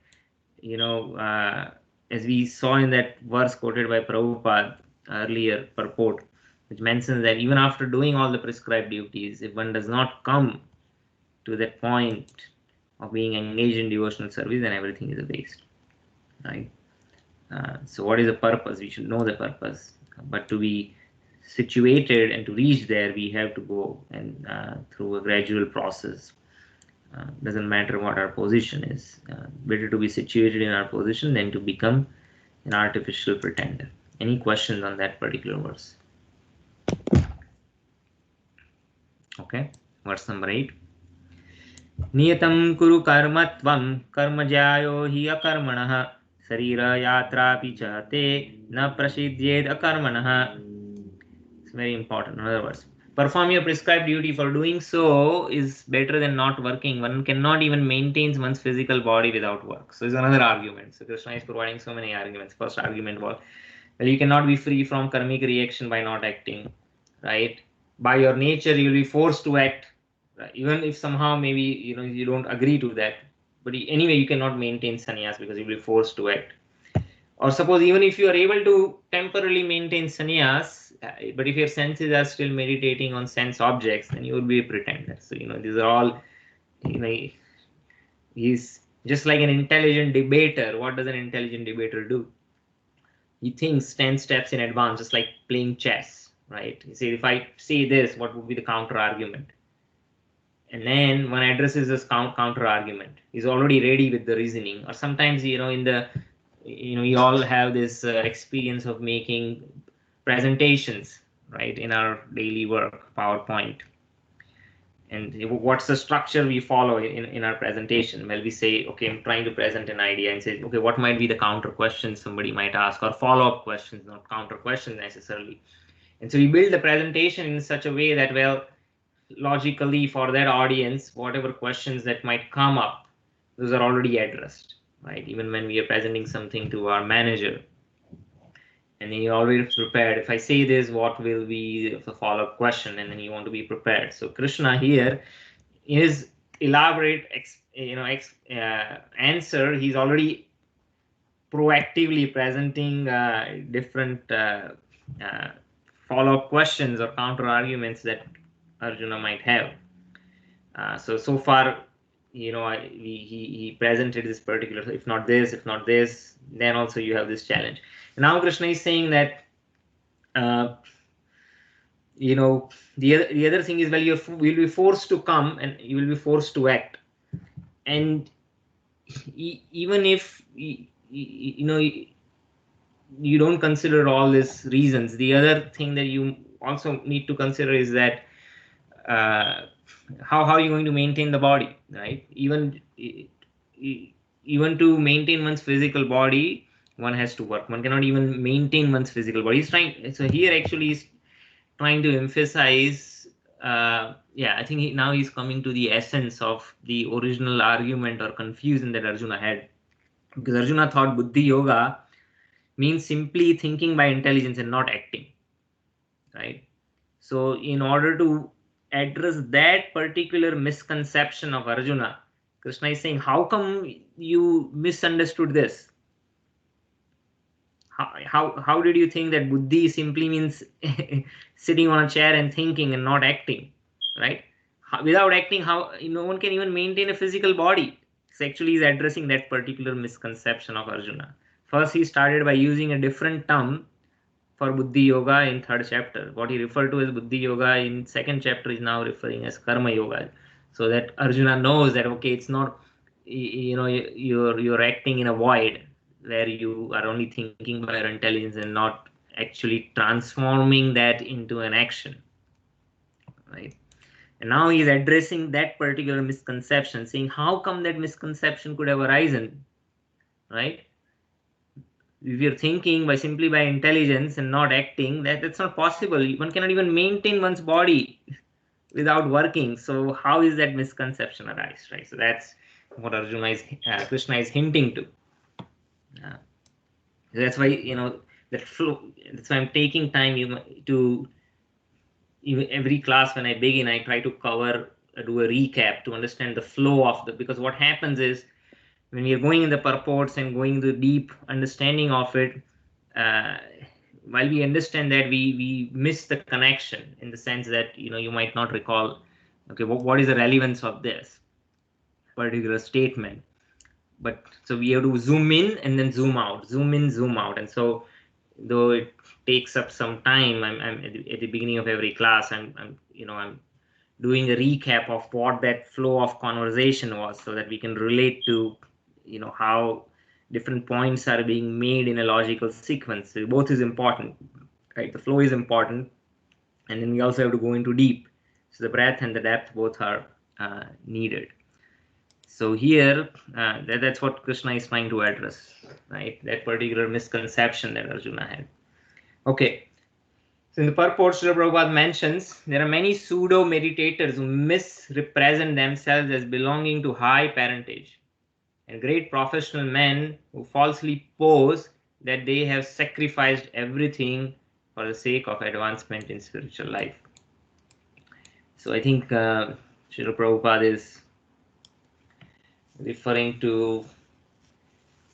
B: as we saw in that verse quoted by Prabhupada earlier, purport, which mentions that even after doing all the prescribed duties, if one does not come to that point of being engaged in devotional service, then everything is a waste, right? So what is the purpose? We should know the purpose, but to be situated and to reach there, we have to go and through a gradual process. Doesn't matter what our position is. Better to be situated in our position than to become an artificial pretender. Any questions on that particular verse? Okay, verse number 8. Niyatam kuru karmatvam karmajyayo hi akarmanah sarira yatrapi cha te na prasidyed akarmanah. It's very important. In other words, perform your prescribed duty. For doing so is better than not working. One cannot even maintain one's physical body without work. So it's another argument. So Krishna is providing so many arguments. First argument was, well, you cannot be free from karmic reaction by not acting, right? By your nature, you will be forced to act, right? Even if somehow maybe you don't agree to that, but anyway, you cannot maintain sannyas because you will be forced to act. Or suppose even if you are able to temporarily maintain sannyas, but if your senses are still meditating on sense objects, then you will be a pretender. So these are all, he's just like an intelligent debater. What does an intelligent debater do? He thinks 10 steps in advance, just like playing chess, right? You say, if I say this, what would be the counter argument? And then one addresses this counter argument. He's already ready with the reasoning. Or sometimes, we all have this experience of making presentations, right, in our daily work, PowerPoint. And what's the structure we follow in our presentation? Well, we say, okay, I'm trying to present an idea, and say, okay, what might be the counter questions somebody might ask, or follow-up questions, not counter questions necessarily. And so we build the presentation in such a way that, well, logically for that audience, whatever questions that might come up, those are already addressed, right? Even when we are presenting something to our manager, and then you're already prepared. If I say this, what will be the follow-up question? And then you want to be prepared. So Krishna here is elaborate, answer. He's already proactively presenting different follow-up questions or counter arguments that Arjuna might have. So far, he presented this particular, if not this, then also you have this challenge. Now Krishna is saying that, the other thing is, well, you will be forced to come and you will be forced to act. And even if, you don't consider all these reasons, the other thing that you also need to consider is that, how are you going to maintain the body, right? Even to maintain one's physical body, one has to work. One cannot even maintain one's physical body. So here actually he's trying to emphasize, I think now he's coming to the essence of the original argument or confusion that Arjuna had. Because Arjuna thought Buddhi Yoga means simply thinking by intelligence and not acting, right? So in order to address that particular misconception of Arjuna, Krishna is saying, how come you misunderstood this? How did you think that buddhi simply means sitting on a chair and thinking and not acting, right? Without acting, how no one can even maintain a physical body. So actually, he's addressing that particular misconception of Arjuna. First, he started by using a different term for buddhi yoga in third chapter. What he referred to as buddhi yoga in second chapter is now referring as karma yoga, so that Arjuna knows that okay, it's not you're acting in a void where you are only thinking by your intelligence and not actually transforming that into an action, right? And now he's addressing that particular misconception, saying how come that misconception could have arisen, right? If you're thinking by simply by intelligence and not acting, that's not possible. One cannot even maintain one's body without working. So how is that misconception arise, right? So that's what Arjuna is, Krishna is hinting to. That's why that flow. That's why I'm taking time to even every class when I begin, I try to do a recap to understand the flow of because what happens is when we are going in the purports and going to deep understanding of it, uh, while we understand that we miss the connection in the sense that you might not recall, okay, what is the relevance of this particular statement. But so we have to zoom in and then zoom out, zoom in, zoom out. And so though it takes up some time, I'm at the beginning of every class, I'm doing a recap of what that flow of conversation was, so that we can relate to how different points are being made in a logical sequence. So both is important, right? The flow is important, and then we also have to go into deep. So the breadth and the depth both are needed. So here, that's what Krishna is trying to address, right? That particular misconception that Arjuna had. Okay. So in the purport, Srila Prabhupada mentions there are many pseudo meditators who misrepresent themselves as belonging to high parentage, and great professional men who falsely pose that they have sacrificed everything for the sake of advancement in spiritual life. So I think Srila Prabhupada is referring to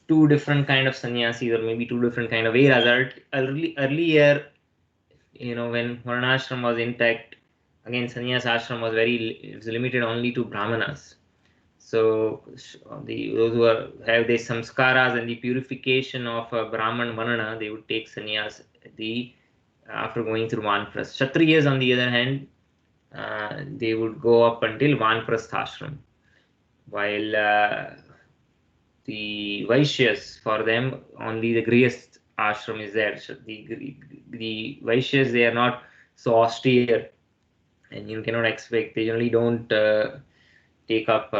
B: two different kind of sannyasis, or maybe two different kind of eras. Earlier, when Varnashram was intact, again sannyas ashram was limited only to brahmanas. So those who have the samskaras and the purification of a Brahman Varna, they would take sannyas after going through Vanprastha. Kshatriyas, on the other hand, they would go up until Vanprastha ashram, while the Vaishyas, for them, only the Grihastha ashram is there. So the Vaishyas, they are not so austere, and you cannot expect, they generally don't take up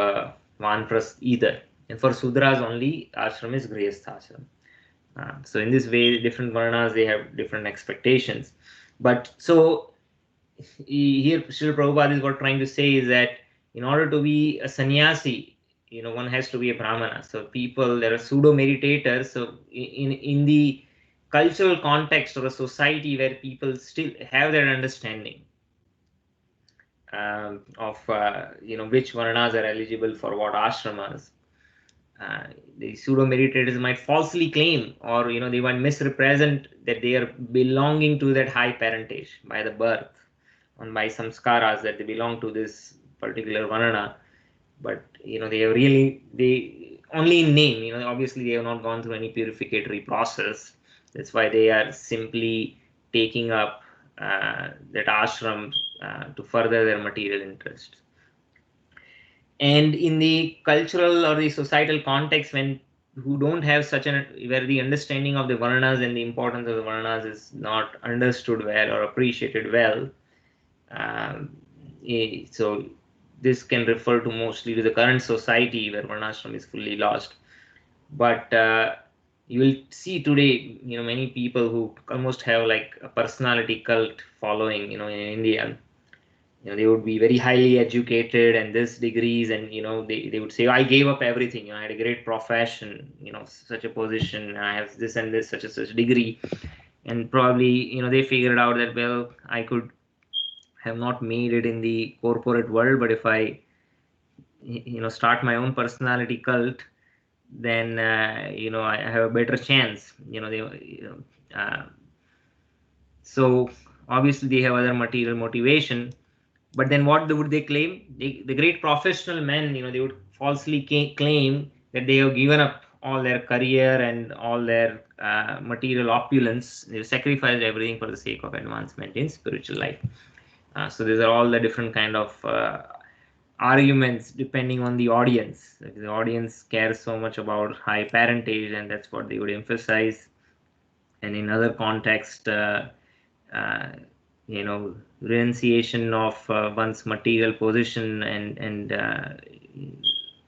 B: Vanprastha either. And for Sudras only, ashram is Grihastha ashram. So in this way, different varnas, they have different expectations. But so here, Srila Prabhupada is what trying to say is that in order to be a sannyasi, one has to be a brahmana. So there are pseudo meditators. So in the cultural context or a society where people still have that understanding of which varnas are eligible for what ashramas, the pseudo meditators might falsely claim, or they might misrepresent that they are belonging to that high parentage by the birth, and by samskaras, that they belong to this particular varna. But they only in name, obviously they have not gone through any purificatory process. That's why they are simply taking up that ashram to further their material interests. And in the cultural or the societal context, who don't have where the understanding of the varnas and the importance of the varnas is not understood well or appreciated well, so this can refer to mostly to the current society where varnashram is fully lost. But you will see today, many people who almost have like a personality cult following, in India. They would be very highly educated and this degrees, and they would say, I gave up everything. I had a great profession, such a position, I have this and this, such degree, and probably they figured out that, well, I could have not made it in the corporate world, but if I start my own personality cult, then I have a better chance. So obviously they have other material motivation, but then what would they claim? The great professional men, they would falsely claim that they have given up all their career and all their material opulence. They've sacrificed everything for the sake of advancement in spiritual life. So these are all the different kind of arguments depending on the audience. If the audience cares so much about high parentage, and that's what they would emphasize. And in other context, renunciation of one's material position and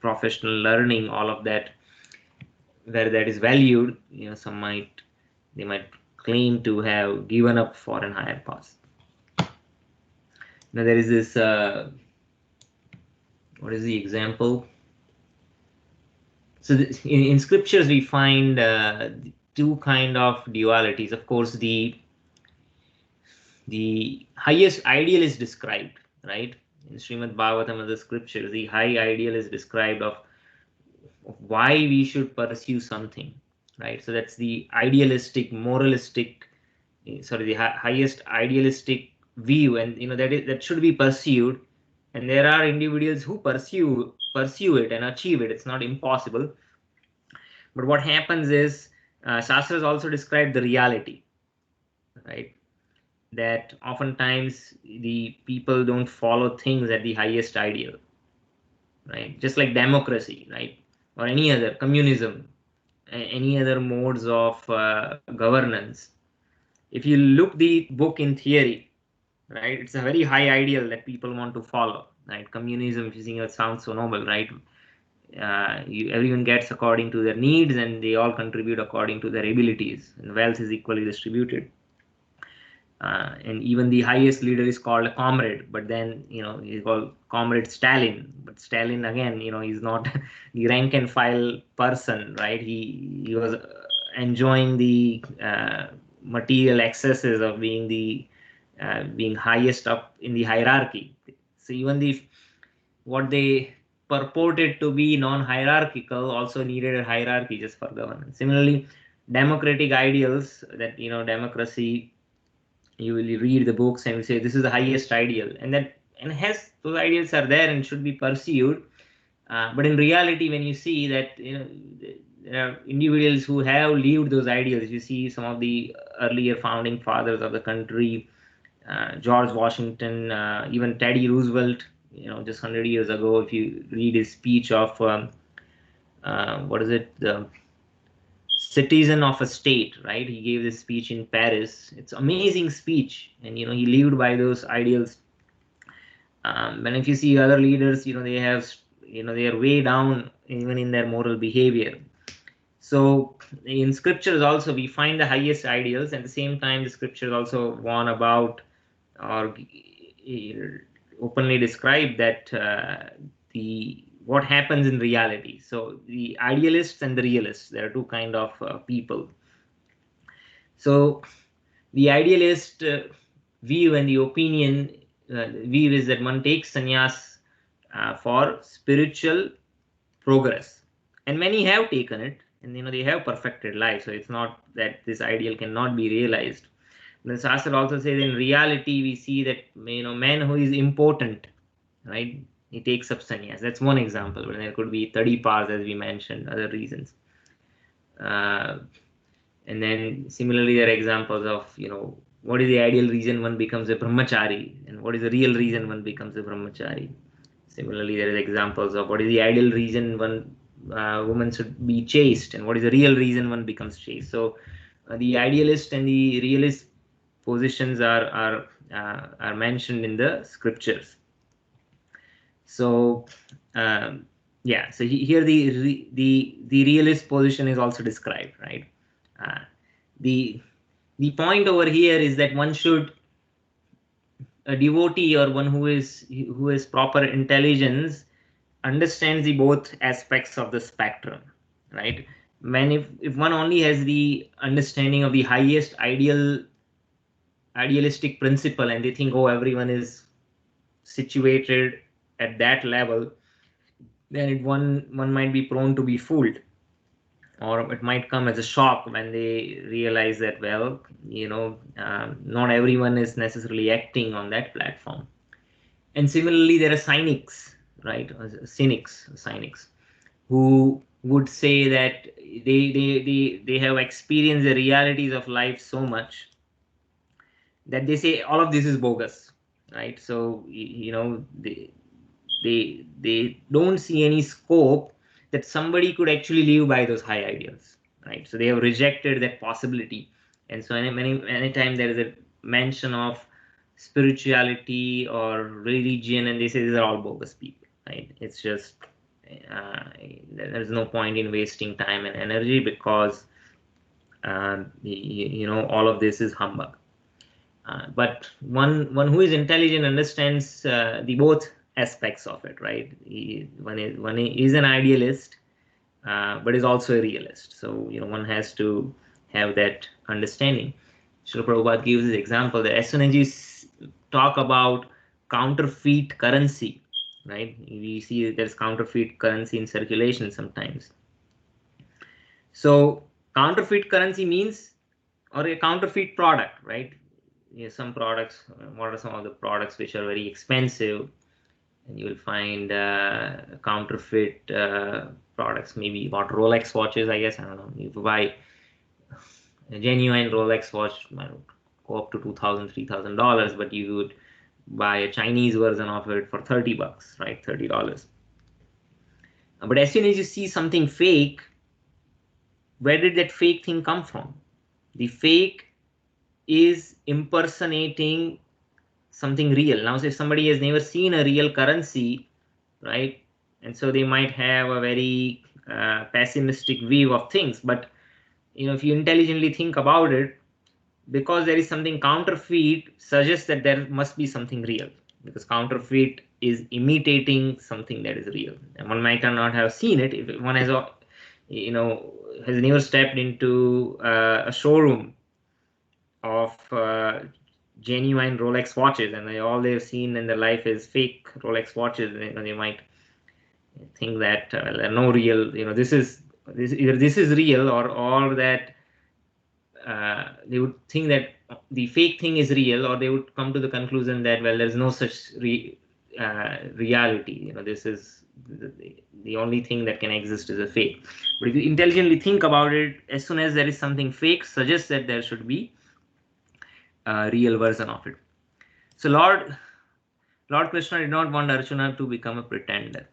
B: professional learning, all of that, where that is valued, they might claim to have given up for an higher cause. Now there is this, what is the example? So in scriptures we find two kind of dualities. Of course, the highest ideal is described, right? In Srimad Bhagavatam of the scriptures, the high ideal is described of why we should pursue something, right? So that's the idealistic, moralistic, the highest idealistic view, and that should be pursued. And there are individuals who pursue it and achieve it. It's not impossible. But what happens is, Shastras also describe the reality, right? That oftentimes the people don't follow things at the highest ideal, right? Just like democracy, right? Or any other, communism, any other modes of governance. If you look the book in theory, right, it's a very high ideal that people want to follow, right? Communism, if you think it sounds so noble, right? Everyone gets according to their needs, and they all contribute according to their abilities, and wealth is equally distributed. And even the highest leader is called a comrade, but then he's called Comrade Stalin. But Stalin, again, he's not the rank and file person, right? He was enjoying the material excesses of being highest up in the hierarchy. So even what they purported to be non-hierarchical also needed a hierarchy just for governance. Similarly, democratic ideals, that democracy, you will read the books and you say this is the highest ideal, and those ideals are there and should be pursued. But in reality, when you see that there are individuals who have lived those ideals, you see some of the earlier founding fathers of the country, George Washington, even Teddy Roosevelt, just 100 years ago, if you read his speech of the citizen of a state, right? He gave this speech in Paris. It's amazing speech, and he lived by those ideals. And if you see other leaders, they are way down even in their moral behavior. So in scriptures also we find the highest ideals. At the same time, the scriptures also warn about, or openly describe that what happens in reality. So the idealists and the realists, there are two kind of people. So the idealist view and the opinion view is that one takes sannyas for spiritual progress, and many have taken it, and they have perfected life. So it's not that this ideal cannot be realized. The Shastra also says in reality we see that man who is important, right, he takes up sannyas. That's one example, but there could be 30 pars, as we mentioned, other reasons. And then similarly, there are examples of what is the ideal reason one becomes a brahmachari, and what is the real reason one becomes a brahmachari. Similarly, there are examples of what is the ideal reason one woman should be chaste, and what is the real reason one becomes chaste. So the idealist and the realist positions are mentioned in the scriptures. So so here the realist position is also described, right? The point over here is that one should, a devotee or one who is proper intelligence, understands the both aspects of the spectrum, right? If one only has the understanding of the highest idealistic principle, and they think, oh, everyone is situated at that level, then one might be prone to be fooled, or it might come as a shock when they realize that, well, not everyone is necessarily acting on that platform. And similarly, there are cynics, right? Cynics, who would say that they have experienced the realities of life so much that they say all of this is bogus, right? So they don't see any scope that somebody could actually live by those high ideals, right? So they have rejected that possibility. And so many time there is a mention of spirituality or religion, and they say these are all bogus people, right? It's just there's no point in wasting time and energy, because all of this is humbug. But one who is intelligent understands the both aspects of it, right? One is an idealist, but is also a realist. So one has to have that understanding. Srila Prabhupada gives this example that as soon as you talk about counterfeit currency, right? We see that there's counterfeit currency in circulation sometimes. So counterfeit currency means, or a counterfeit product, right? Some products, what are some of the products which are very expensive, and you will find counterfeit products, maybe what Rolex watches, I guess, I don't know. If you buy a genuine Rolex watch, might go up to $2,000, $3,000, but you would buy a Chinese version of it for $30, right? $30. But as soon as you see something fake, where did that fake thing come from? The fake is impersonating something real. Now, if somebody has never seen a real currency, right, and so they might have a very pessimistic view of things. But if you intelligently think about it, because there is something counterfeit suggests that there must be something real, because counterfeit is imitating something that is real, and one might not have seen it. If one has never stepped into a showroom of genuine Rolex watches, and all they've seen in their life is fake Rolex watches, they might think that there are no real, this is real, or that they would think that the fake thing is real, or they would come to the conclusion that, well, there's no such reality. This is the only thing that can exist is a fake. But if you intelligently think about it, as soon as there is something fake, suggests that there should be a real version of it. So Lord Krishna did not want Arjuna to become a pretender.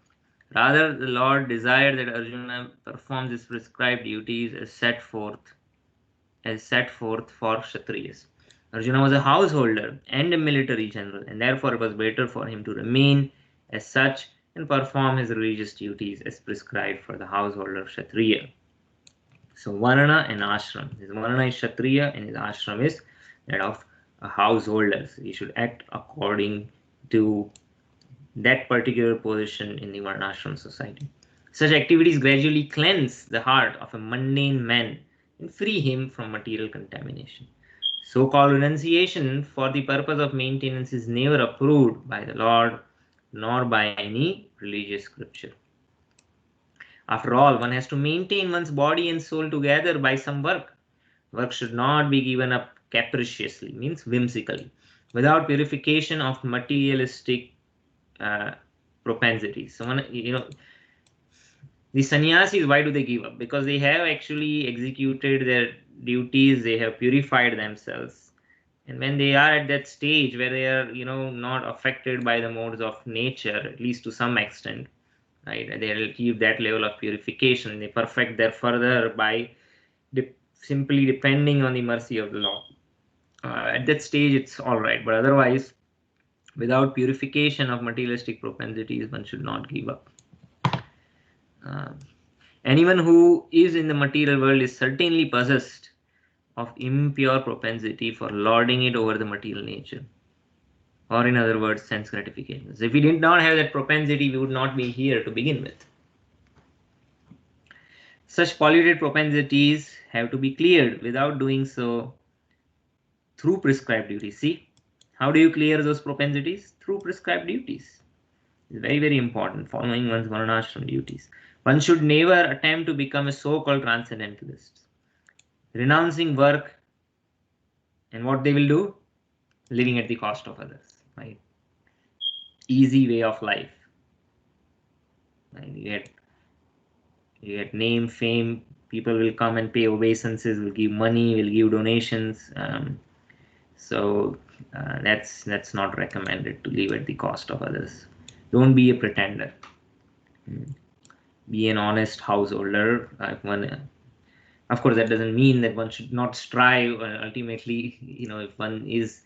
B: Rather, the Lord desired that Arjuna perform his prescribed duties as set forth for Kshatriyas. Arjuna was a householder and a military general, and therefore it was better for him to remain as such and perform his religious duties as prescribed for the householder Kshatriya. So Varna and Ashram. His Varna is Kshatriya and his Ashram is that of a householder. So he should act according to that particular position in the Varnashram society. Such activities gradually cleanse the heart of a mundane man and free him from material contamination. So-called renunciation for the purpose of maintenance is never approved by the Lord nor by any religious scripture. After all, one has to maintain one's body and soul together by some work. Work should not be given up capriciously, means whimsically, without purification of materialistic propensities. So the sannyasis, why do they give up? Because they have actually executed their duties, they have purified themselves, and when they are at that stage where they are not affected by the modes of nature, at least to some extent, right, they achieve that level of purification, they perfect their further by simply depending on the mercy of the Lord. At that stage it's all right, but otherwise, without purification of materialistic propensities, one should not give up. Anyone who is in the material world is certainly possessed of impure propensity for lording it over the material nature, or in other words, sense gratification. So if we did not have that propensity, we would not be here to begin with. Such polluted propensities have to be cleared. Without doing so, through prescribed duties. See, how do you clear those propensities? Through prescribed duties. is very, very important, following one's varnashram duties. One should never attempt to become a so-called transcendentalist. Renouncing work, and what they will do? Living at the cost of others, right? Easy way of life. Right? You get name, fame, people will come and pay obeisances, will give money, will give donations. So that's not recommended, to live at the cost of others. Don't be a pretender. Be an honest householder. Of course, that doesn't mean that one should not strive. Ultimately, if one is,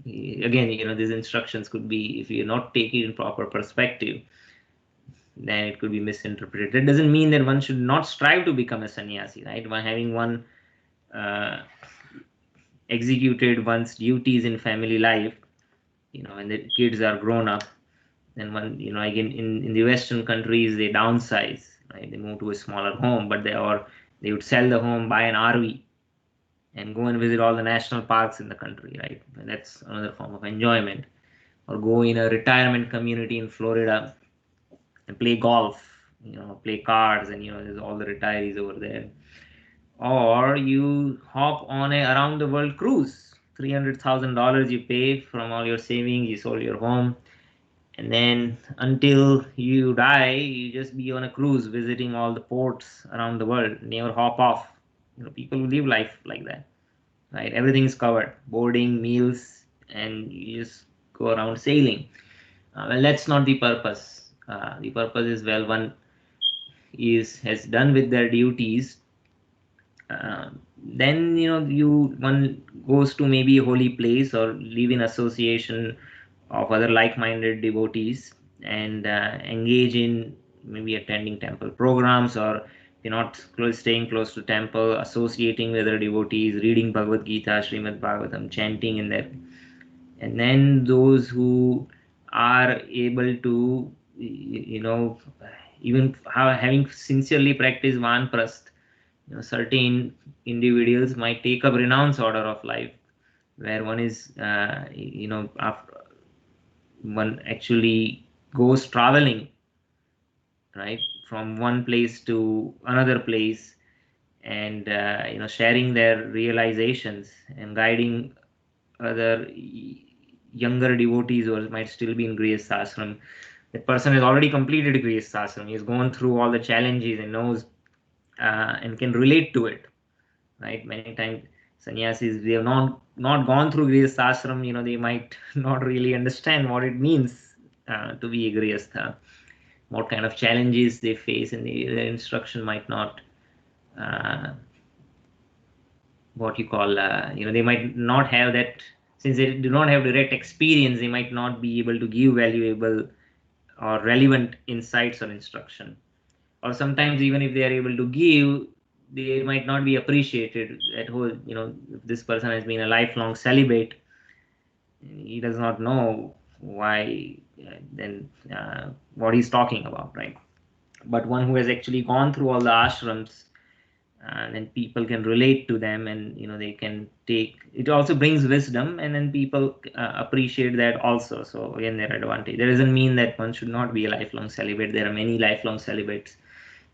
B: again, these instructions could be, if you're not taking in proper perspective, then it could be misinterpreted. That doesn't mean that one should not strive to become a sannyasi, right? By having one executed one's duties in family life, when the kids are grown up, then one, again, in the Western countries, they downsize, right? They move to a smaller home, but they would sell the home, buy an RV, and go and visit all the national parks in the country, right? And that's another form of enjoyment. Or go in a retirement community in Florida and play golf, play cards, and there's all the retirees over there. Or you hop on a around the world cruise, $300,000 you pay from all your savings, you sold your home, and then until you die, you just be on a cruise visiting all the ports around the world, never hop off. People who live life like that, right? Everything's covered, boarding, meals, and you just go around sailing. Well, that's not the purpose. The purpose is, well, one has done with their duties. Then one goes to maybe a holy place or live in association of other like-minded devotees, and engage in maybe attending temple programs, or if you're not staying close to temple, associating with other devotees, reading Bhagavad Gita, Srimad Bhagavatam, chanting in there. And then those who are able to, even having sincerely practiced Vanprasth, certain individuals might take up renounce order of life, where one is, after one actually goes traveling, right, from one place to another place, and sharing their realizations and guiding other younger devotees who might still be in Grihastha ashram. That person has already completed Grihastha ashram. He has gone through all the challenges and knows and can relate to it, right? Many times sannyasis, they have not gone through Grihastha ashram, they might not really understand what it means to be a Grihastha, what kind of challenges they face, and the instruction might not, what you call, they might not have that, since they do not have direct experience, they might not be able to give valuable or relevant insights or instruction. Or sometimes even if they are able to give, they might not be appreciated. At whole, if this person has been a lifelong celibate, he does not know why, then what he's talking about, right? But one who has actually gone through all the ashrams, then people can relate to them, and they can take it. Also brings wisdom, and then people appreciate that also. So again, their advantage. That doesn't mean that one should not be a lifelong celibate. There are many lifelong celibates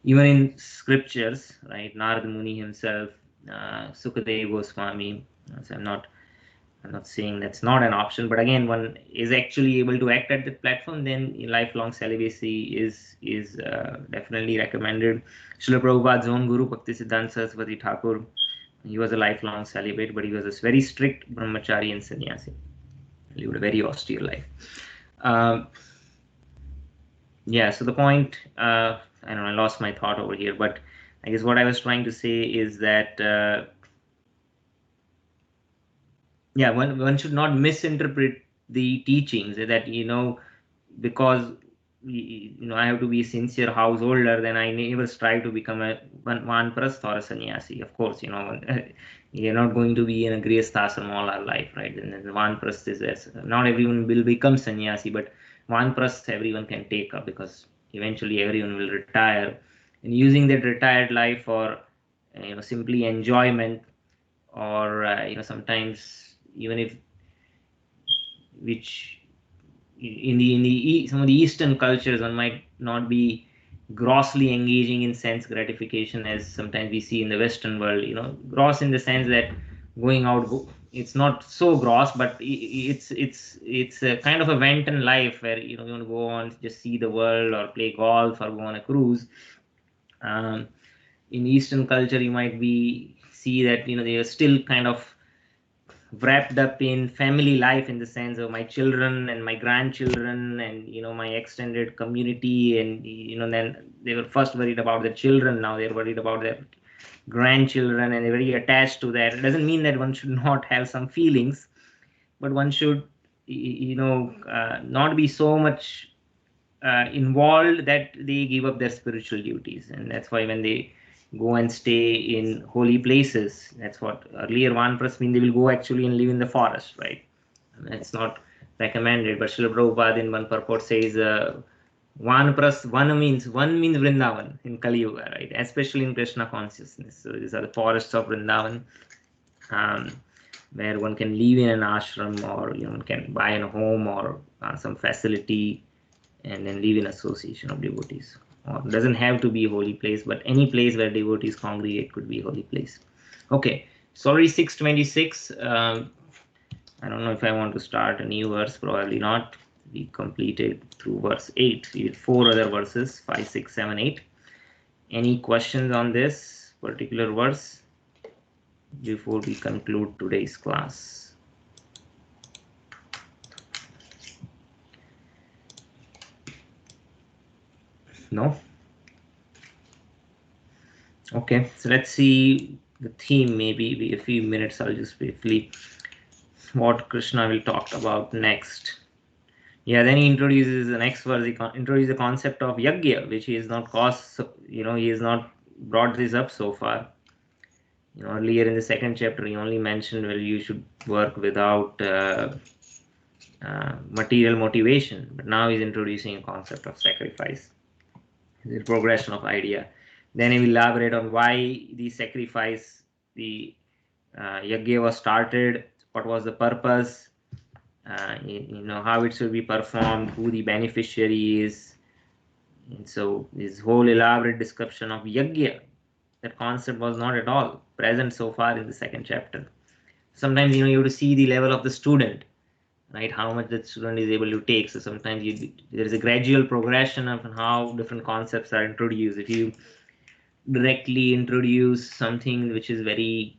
B: even in scriptures, right? Narad Muni himself, Sukadeva Goswami. So I'm not saying that's not an option, but again, one is actually able to act at that platform, then lifelong celibacy is definitely recommended. Srila Prabhupada's own guru, Bhakti Siddhanta Saraswati Thakur, he was a lifelong celibate, but he was a very strict brahmachari and sannyasi. He lived a very austere life. Yeah, so the point, I don't know, I lost my thought over here, but I guess what I was trying to say is that yeah, one should not misinterpret the teachings, that because I have to be a sincere householder, then I never strive to become a vanprasth or a sannyasi. Of course, you're not going to be in a grihastha ashram all our life, right? And then the vanprasth is not everyone will become sannyasi, but vanprasth everyone can take up, because eventually everyone will retire, and using that retired life for simply enjoyment, or sometimes even if which some of the Eastern cultures, one might not be grossly engaging in sense gratification as sometimes we see in the Western world. Gross in the sense that going out, it's not so gross, but it's a kind of a wanton life where you want to go on, just see the world or play golf or go on a cruise. In Eastern culture, you might see that they are still kind of wrapped up in family life, in the sense of my children and my grandchildren and my extended community, and then they were first worried about their children, now they're worried about their grandchildren, and they're very attached to that. It doesn't mean that one should not have some feelings, but one should not be so much involved that they give up their spiritual duties. And that's why when they go and stay in holy places, that's what earlier Vanpras mean, they will go actually and live in the forest, right? And that's not recommended, but Srila Prabhupada in one purport says Vanpras, one means Vrindavan in Kali Yuga, right? Especially in Krishna consciousness. So these are the forests of Vrindavan, where one can live in an ashram, or one can buy a home or some facility and then live in association of devotees. Or it doesn't have to be a holy place, but any place where devotees congregate could be a holy place. Okay, sorry, 626. I don't know if I want to start a new verse, probably not. We completed through verse 8. We did 4 other verses, 5, 6, 7, 8. Any questions on this particular verse before we conclude today's class? No? Okay, so let's see the theme. Maybe a few minutes, I'll just briefly what Krishna will talk about next. Yeah, then he introduces the next verse. He introduces the concept of yajna, which he has not he has not brought this up so far. Earlier in the second chapter, he only mentioned, well, you should work without material motivation, but now he's introducing a concept of sacrifice, the progression of idea. Then he will elaborate on why the sacrifice, the yajna was started, what was the purpose, how it should be performed, who the beneficiary is. And so this whole elaborate description of yajna, that concept was not at all present so far in the second chapter. Sometimes you have to see the level of the student, right? How much the student is able to take. So sometimes there is a gradual progression of how different concepts are introduced. If you directly introduce something which is very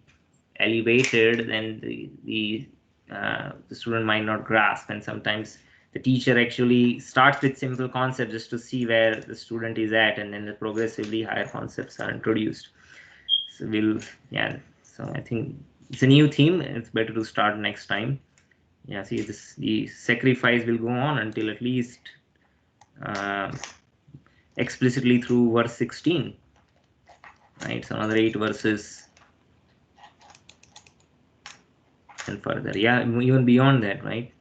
B: elevated, then the student might not grasp, and sometimes the teacher actually starts with simple concepts just to see where the student is at, and then the progressively higher concepts are introduced. So so I think it's a new theme. It's better to start next time. Yeah, see, the sacrifice will go on until at least explicitly through verse 16, right? So another 8 verses and further, yeah, even beyond that, right?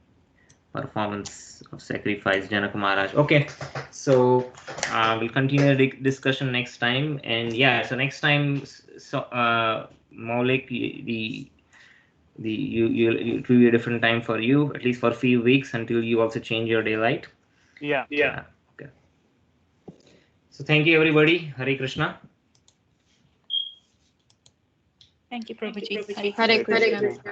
B: Performance of sacrifice, Janak Maharaj. Okay, so we'll continue the discussion next time. And yeah, so next time, so Maulik, it will be a different time for you, at least for a few weeks, until you also change your daylight.
E: Yeah.
B: Okay. So thank you, everybody. Hare Krishna.
F: Thank you, Prabhuji.
D: Hare Krishna.